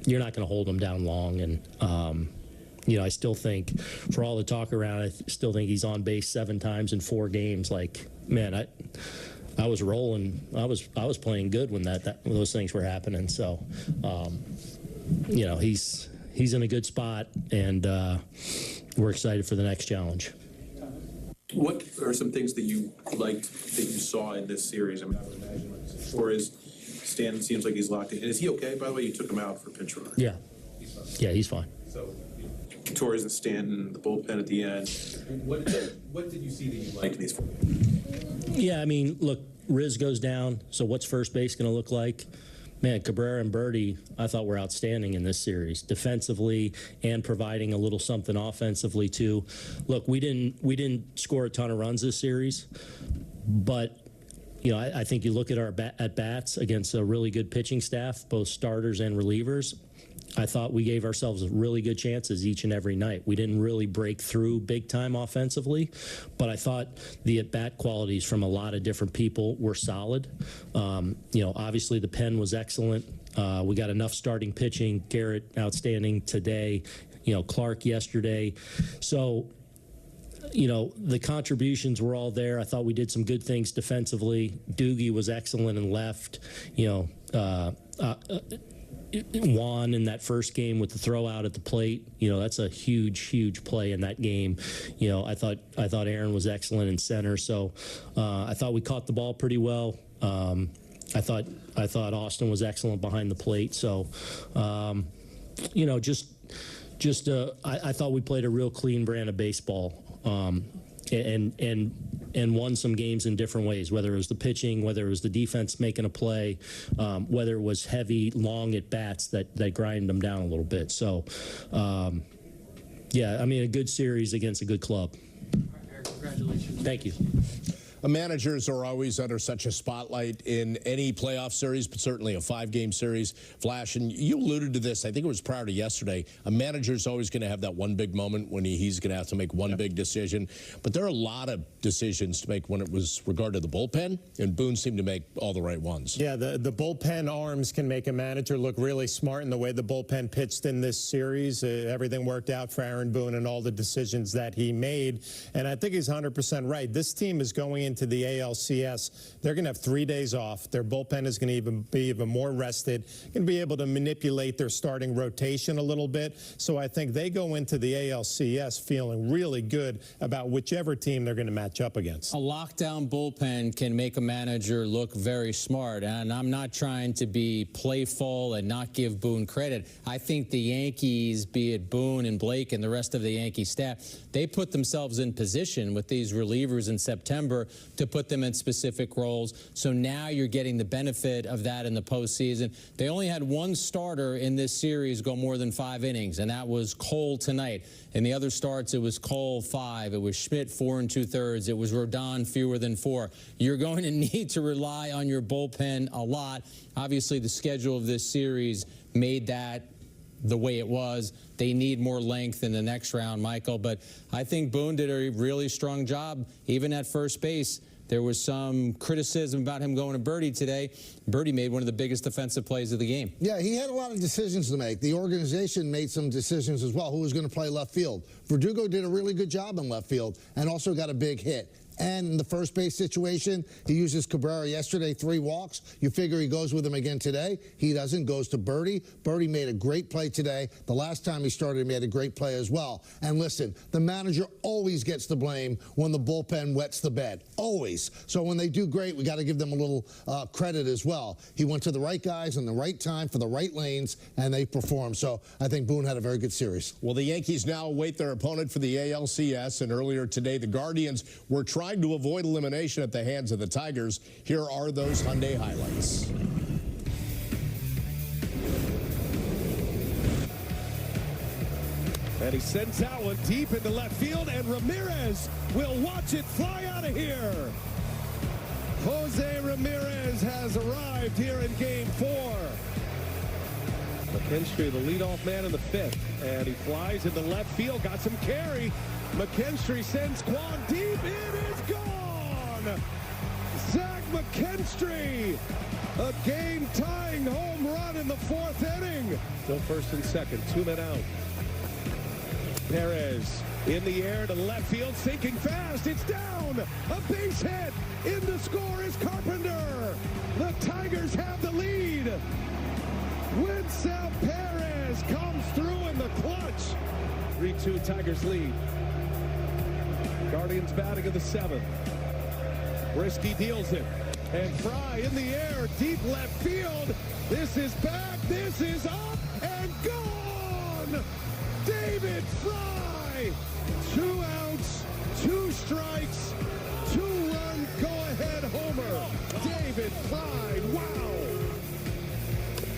you're not going to hold him down long. And, I still think, for all the talk around, I still think he's on base 7 times in 4 games. Like, man, I was rolling. I was playing good when when those things were happening. So, he's in a good spot, and we're excited for the next challenge. What are some things that you liked that you saw in this series? I mean, or is Stanton seems like he's locked in? And is he okay? By the way, you took him out for pinch runner. Yeah. Yeah, he's fine. So, Torres and Stanton, the bullpen at the end. What did you see that you liked in these 4 games? Yeah, I mean, look, Riz goes down, so what's first base going to look like? Man, Cabrera and Birdie, I thought were outstanding in this series, defensively and providing a little something offensively too. Look, we didn't score a ton of runs this series, but I think you look at our at bats against a really good pitching staff, both starters and relievers. I thought we gave ourselves really good chances each and every night. We didn't really break through big time offensively, but I thought the at-bat qualities from a lot of different people were solid. Obviously the pen was excellent. We got enough starting pitching. Garrett, outstanding today. Clark yesterday. So, the contributions were all there. I thought we did some good things defensively. Doogie was excellent and left. Juan in that first game with the throw out at the plate, that's a huge play in that game. I thought Aaron was excellent in center. So I thought we caught the ball pretty well. I thought Austin was excellent behind the plate. So I thought we played a real clean brand of baseball. And won some games in different ways, whether it was the pitching, whether it was the defense making a play, whether it was heavy, long at bats that grind them down a little bit. So, a good series against a good club. Congratulations. Thank you. Managers are always under such a spotlight in any playoff series, but certainly a 5-game series. Flash, and you alluded to this, I think it was prior to yesterday, a manager's always going to have that one big moment when he's going to have to make one big decision. But there are a lot of decisions to make when it was regard to the bullpen, and Boone seemed to make all the right ones. Yeah, the bullpen arms can make a manager look really smart in the way the bullpen pitched in this series. Everything worked out for Aaron Boone and all the decisions that he made. And I think he's 100% right. This team is going into the ALCS. They're going to have 3 days off. Their bullpen is going to be even more rested, going to be able to manipulate their starting rotation a little bit. So I think they go into the ALCS feeling really good about whichever team they're going to match up against. A lockdown bullpen can make a manager look very smart, and I'm not trying to be playful and not give Boone credit. I think the Yankees, be it Boone and Blake and the rest of the Yankee staff, they put themselves in position with these relievers in September to put them in specific roles. So now you're getting the benefit of that in the postseason. They only had one starter in this series go more than 5 innings, and that was Cole tonight. In the other starts, it was Cole 5. It was Schmidt 4 2/3. It was Rodon fewer than 4. You're going to need to rely on your bullpen a lot. Obviously, the schedule of this series made that the way it was. They need more length in the next round, Michael. But I think Boone did a really strong job, even at first base. There was some criticism about him going to Birdie today. Birdie made one of the biggest defensive plays of the game. Yeah, he had a lot of decisions to make. The organization made some decisions as well. Who was going to play left field? Verdugo did a really good job in left field and also got a big hit. And in the first base situation, he uses Cabrera yesterday, 3 walks. You figure he goes with him again today. He doesn't, goes to Birdie. Birdie made a great play today. The last time he started, he made a great play as well. And listen, the manager always gets the blame when the bullpen wets the bed. Always. So when they do great, we got to give them a little credit as well. He went to the right guys in the right time for the right lanes, and they performed. So I think Boone had a very good series. Well, the Yankees now await their opponent for the ALCS, and earlier today, the Guardians were trying to avoid elimination at the hands of the Tigers. Here are those Hyundai highlights. And he sends that one deep into left field, and Ramirez will watch it fly out of here. Jose Ramirez has arrived here in Game 4. McKinstry, the leadoff man in the 5th, and he flies into left field, got some carry. McKinstry sends Quan deep, it is gone! Zach McKinstry, a game-tying home run in the 4th inning. Still first and second, 2 men out. Perez in the air to left field, sinking fast, it's down! A base hit, in to score is Carpenter! The Tigers have the lead! Winsel Perez comes through in the clutch. 3-2 Tigers lead. Guardians batting in the 7th. Brisky deals it. And Fry in the air, deep left field. This is back, this is up, and gone! David Fry! 2 outs, 2 strikes, 2-run go-ahead homer. David Fry, wow!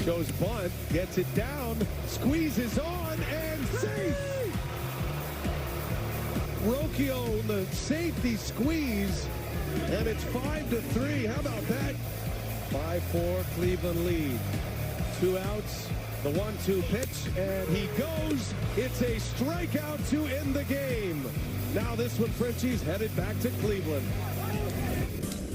Goes bunt, gets it down, squeezes on, and safe! Rocchio, the safety squeeze, and it's 5-3. How about that? 5-4 Cleveland lead. 2 outs, the 1-2 pitch, and he goes. It's a strikeout to end the game. Now this one, Frenchie's headed back to Cleveland.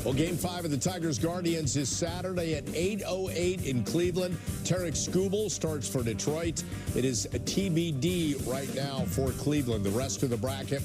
Well, Game 5 of the Tigers-Guardians is Saturday at 8:08 in Cleveland. Tarek Skubal starts for Detroit. It is a TBD right now for Cleveland. The rest of the bracket,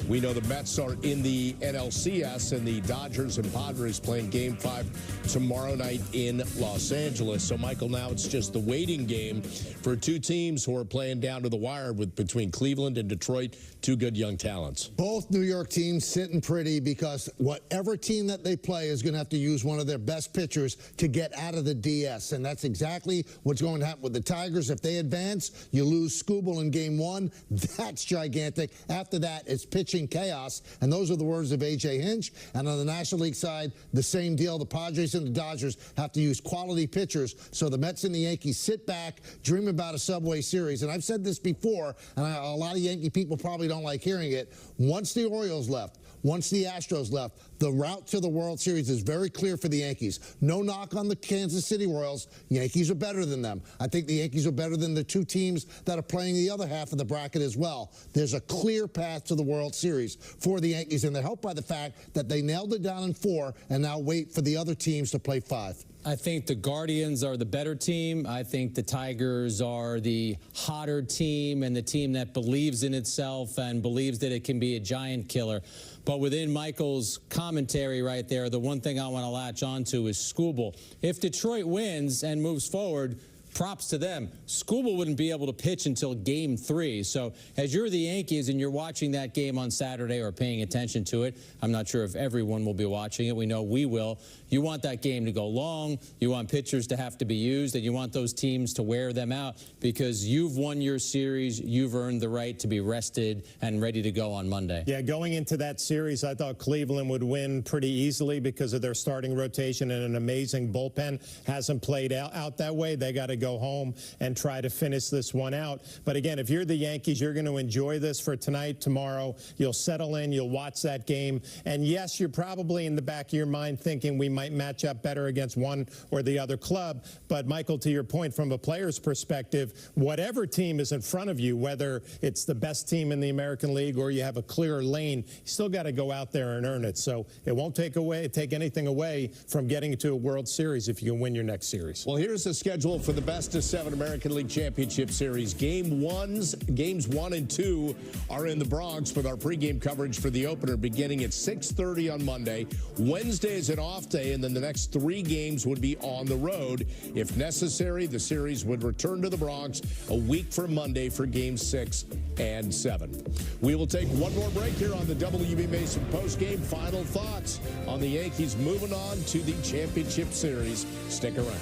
we know the Mets are in the NLCS, and the Dodgers and Padres playing Game 5 tomorrow night in Los Angeles. So, Michael, now it's just the waiting game for 2 teams who are playing down to the wire between Cleveland and Detroit, 2 good young talents. Both New York teams sitting pretty because whatever team that they play is going to have to use one of their best pitchers to get out of the DS, and that's exactly what's going to happen with the Tigers. If they advance, you lose Skubal in Game 1. That's gigantic. After that, it's pitching chaos, and those are the words of A.J. Hinch. And on the National League side, the same deal. The Padres and the Dodgers have to use quality pitchers, so the Mets and the Yankees sit back, dream about a Subway Series. And I've said this before, and a lot of Yankee people probably don't like hearing it. Once the Orioles left, once the Astros left, the route to the World Series is very clear for the Yankees. No knock on the Kansas City Royals. Yankees are better than them. I think the Yankees are better than the 2 teams that are playing the other half of the bracket as well. There's a clear path to the World Series for the Yankees, and they're helped by the fact that they nailed it down in 4 and now wait for the other teams to play 5. I think the Guardians are the better team. I think the Tigers are the hotter team and the team that believes in itself and believes that it can be a giant killer. But within Michael's commentary right there, the one thing I want to latch onto is Skubal. If Detroit wins and moves forward, props to them. Skubal wouldn't be able to pitch until Game 3. So as you're the Yankees and you're watching that game on Saturday or paying attention to it, I'm not sure if everyone will be watching it. We know we will. You want that game to go long. You want pitchers to have to be used, and you want those teams to wear them out because you've won your series. You've earned the right to be rested and ready to go on Monday. Yeah, going into that series, I thought Cleveland would win pretty easily because of their starting rotation and an amazing bullpen. Hasn't played out that way. They got to go home and try to finish this one out. But again, if you're the Yankees, you're going to enjoy this for tonight, tomorrow. You'll settle in. You'll watch that game. And yes, you're probably in the back of your mind thinking we might match up better against one or the other club. But Michael, to your point, from a player's perspective, whatever team is in front of you, whether it's the best team in the American League or you have a clearer lane, you still got to go out there and earn it. So it won't take anything away from getting to a World Series if you can win your next series. Well, here's the schedule for the best of 7 American League Championship Series. Games 1 and 2 are in the Bronx with our pregame coverage for the opener beginning at 6:30 on Monday. Wednesday is an off day, and then the next 3 games would be on the road. If necessary, the series would return to the Bronx a week from Monday for Games 6 and 7. We will take one more break here on the WB Mason postgame. Final thoughts on the Yankees moving on to the championship series. Stick around.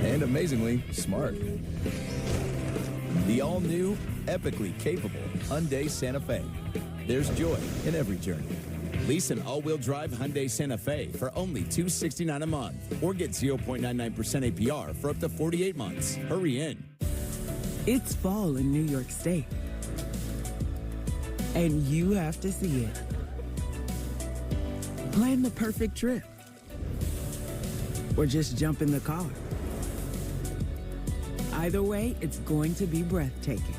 And amazingly smart. The all-new, epically capable Hyundai Santa Fe. There's joy in every journey. Lease an all-wheel drive Hyundai Santa Fe for only $269 a month or get 0.99% APR for up to 48 months. Hurry in. It's fall in New York State, and you have to see it. Plan the perfect trip, or just jump in the car. Either way, it's going to be breathtaking.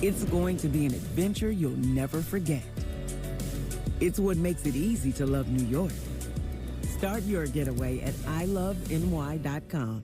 It's going to be an adventure you'll never forget. It's what makes it easy to love New York. Start your getaway at iloveny.com.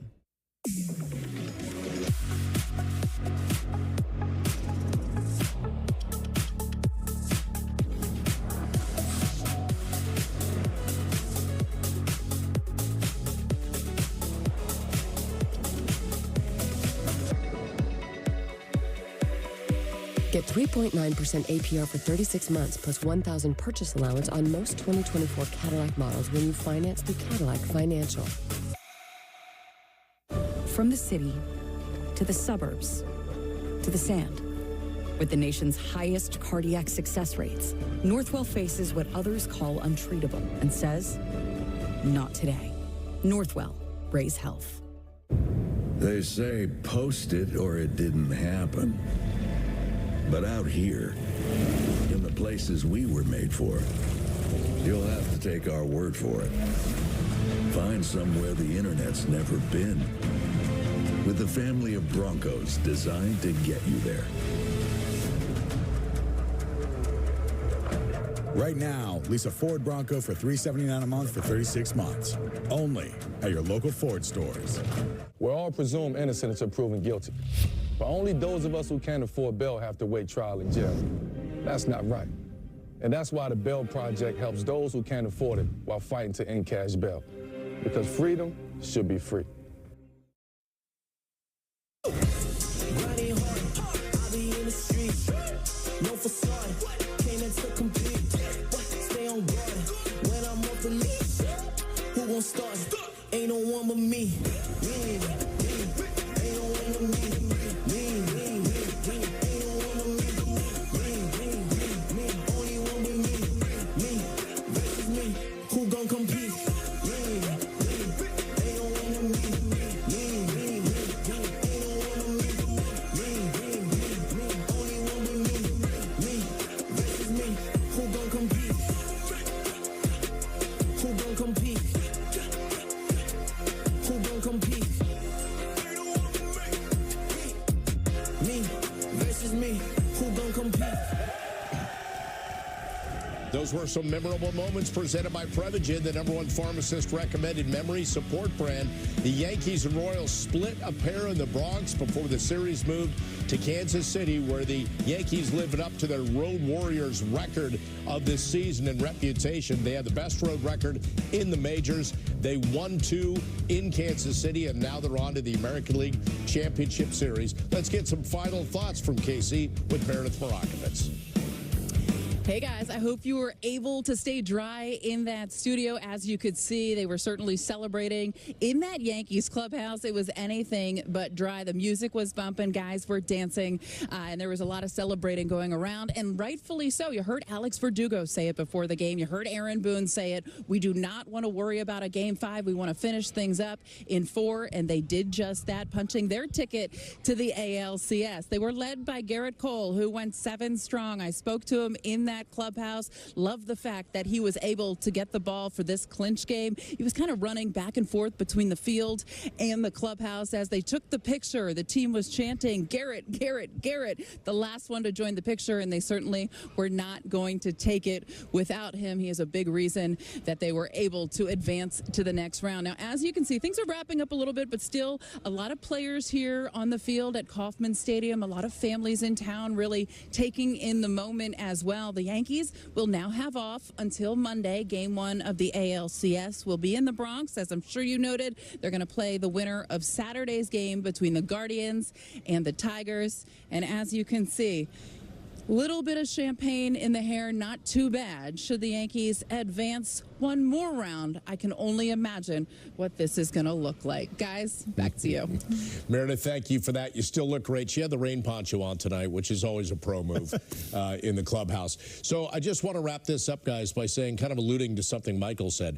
Get 3.9% APR for 36 months plus $1,000 purchase allowance on most 2024 Cadillac models when you finance through Cadillac Financial. From the city to the suburbs to the sand, with the nation's highest cardiac success rates, Northwell faces what others call untreatable and says, not today. Northwell, raise health. They say post it or it didn't happen. But out here, in the places we were made for, you'll have to take our word for it. Find somewhere the internet's never been. With the family of Broncos designed to get you there. Right now, lease a Ford Bronco for $379 a month for 36 months. Only at your local Ford stores. We're all presumed innocent until proven guilty. But only those of us who can't afford bail have to wait trial in jail. That's not right. And that's why the Bail Project helps those who can't afford it while fighting to end cash bail. Because freedom should be free. Grinding hard, I'll be in the streets. No facade, came in to compete. Stay on guard when I'm off the leash. Who gon' start? Ain't no one but me. Ain't no one but me. Who gon' compete? Those were some memorable moments presented by Prevagen, the #1 pharmacist recommended memory support brand. The Yankees and Royals split a pair in the Bronx before the series moved to Kansas City, where the Yankees living up to their Road Warriors record of this season and reputation. They had the best road record in the majors. They won 2 in Kansas City, and now they're on to the American League Championship Series. Let's get some final thoughts from KC with Meredith Marakovitz. Hey guys, I hope you were able to stay dry in that studio. As you could see, they were certainly celebrating in that Yankees clubhouse. It was anything but dry. The music was bumping, guys were dancing, and there was a lot of celebrating going around, and rightfully so. You heard Alex Verdugo say it before the game. You heard Aaron Boone say it. We do not want to worry about a Game 5. We want to finish things up in 4, and they did just that, punching their ticket to the ALCS. They were led by Garrett Cole, who went 7 strong. I spoke to him in that clubhouse. Loved the fact that he was able to get the ball for this clinch game. He was kind of running back and forth between the field and the clubhouse. As they took the picture, the team was chanting, "Garrett, Garrett, Garrett," the last one to join the picture, and they certainly were not going to take it without him. He is a big reason that they were able to advance to the next round. Now, as you can see, things are wrapping up a little bit, but still a lot of players here on the field at Kauffman Stadium, a lot of families in town really taking in the moment as well. The Yankees will now have off until Monday. Game 1 of the ALCS will be in the Bronx. As I'm sure you noted, they're going to play the winner of Saturday's game between the Guardians and the Tigers. And as you can see, Little bit of champagne in the hair, not too bad. Should the Yankees advance one more round, I can only imagine what this is going to look like. Guys, back to you. Meredith, thank you for that. You still look great. She had the rain poncho on tonight, which is always a pro move in the clubhouse. So I just want to wrap this up, guys, by saying, kind of alluding to something Michael said.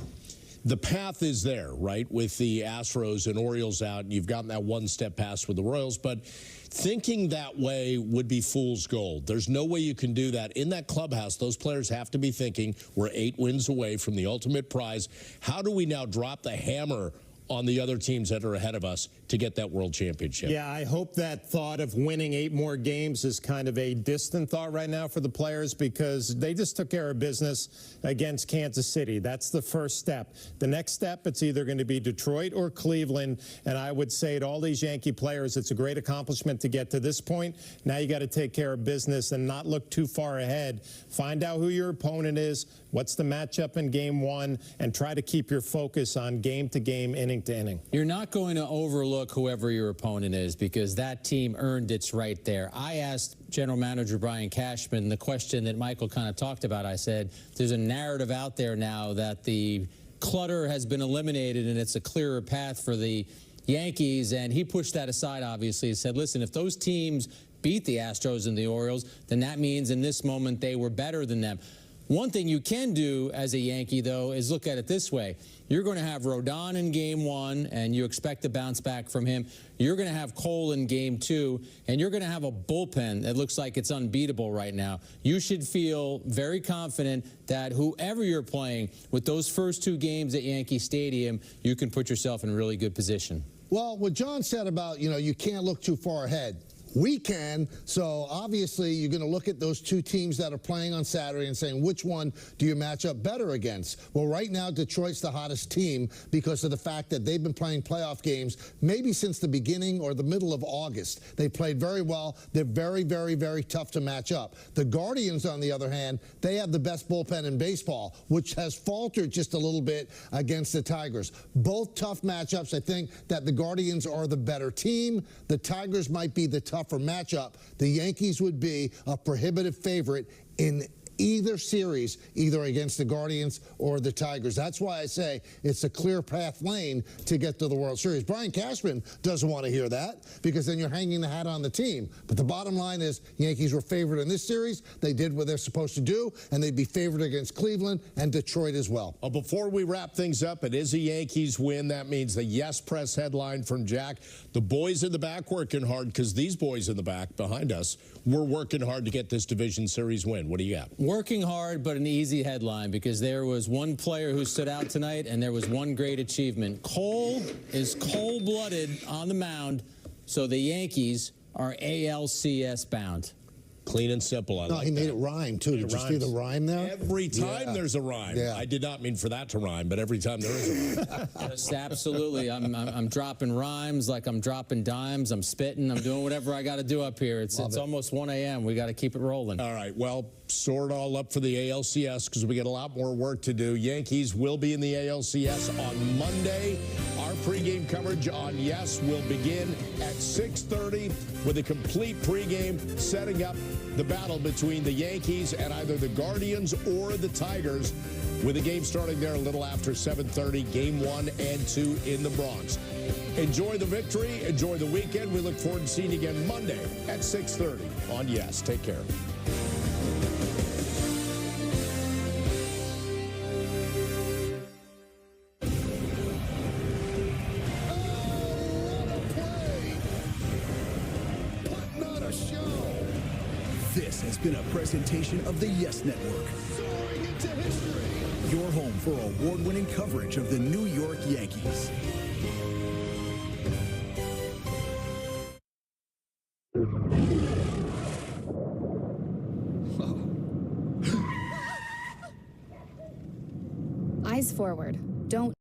The path is there, right, with the Astros and Orioles out, and you've gotten that one step past with the Royals, but thinking that way would be fool's gold. There's no way you can do that. In that clubhouse, those players have to be thinking, we're 8 wins away from the ultimate prize. How do we now drop the hammer on the other teams that are ahead of us to get that world championship? Yeah, I hope that thought of winning 8 more games is kind of a distant thought right now for the players, because they just took care of business against Kansas City. That's the first step. The next step, it's either going to be Detroit or Cleveland, and I would say to all these Yankee players, it's a great accomplishment to get to this point. Now you got to take care of business and not look too far ahead. Find out who your opponent is, what's the matchup in game 1, and try to keep your focus on game to game, inning to inning. You're not going to overlook whoever your opponent is, because that team earned its right there. I asked General Manager Brian Cashman the question that Michael kind of talked about. I said, there's a narrative out there now that the clutter has been eliminated and it's a clearer path for the Yankees, and he pushed that aside, obviously. He said, listen, if those teams beat the Astros and the Orioles, then that means in this moment they were better than them. One thing you can do as a Yankee, though, is look at it this way. You're going to have Rodon in game 1, and you expect to bounce back from him. You're going to have Cole in game 2, and you're going to have a bullpen that looks like it's unbeatable right now. You should feel very confident that whoever you're playing with those first 2 games at Yankee Stadium, you can put yourself in a really good position. Well, what John said about, you can't look too far ahead. We can, so obviously you're going to look at those 2 teams that are playing on Saturday and saying, which one do you match up better against? Well, right now, Detroit's the hottest team because of the fact that they've been playing playoff games maybe since the beginning or the middle of August. They played very well. They're very, very, very tough to match up. The Guardians, on the other hand, they have the best bullpen in baseball, which has faltered just a little bit against the Tigers. Both tough matchups. I think that the Guardians are the better team. The Tigers might be the tougher matchup. The Yankees would be a prohibitive favorite in either series, either against the Guardians or the Tigers. That's why I say it's a clear path lane to get to the World Series. Brian Cashman doesn't want to hear that, because then you're hanging the hat on the team. But the bottom line is Yankees were favored in this series. They did what they're supposed to do, and they'd be favored against Cleveland and Detroit as well. Well, before we wrap things up, it is a Yankees win. That means the Yes Press headline from Jack. The boys in the back working hard, because these boys in the back behind us were working hard to get this division series win. What do you got? Working hard, but an easy headline, because there was one player who stood out tonight, and there was one great achievement. Cole is cold-blooded on the mound, so the Yankees are ALCS bound. Clean and simple. I like he made that. it rhyme, too. Did you see the rhyme there? Every time there's a rhyme. Yeah. I did not mean for that to rhyme, but every time there is a rhyme. Yes, absolutely. I'm dropping rhymes like I'm dropping dimes. I'm spitting. I'm doing whatever I got to do up here. It's almost 1 a.m. We got to keep it rolling. All right. Well, sort it all up for the ALCS, because we got a lot more work to do. Yankees will be in the ALCS on Monday. Our pregame coverage on Yes will begin at 6:30 with a complete pregame setting up the battle between the Yankees and either the Guardians or the Tigers, with the game starting there a little after 7:30, game 1 and 2 in the Bronx. Enjoy the victory. Enjoy the weekend. We look forward to seeing you again Monday at 6:30 on Yes. Take care. This has been a presentation of the Yes Network. Soaring into history. Your home for award-winning coverage of the New York Yankees. Eyes forward. Don't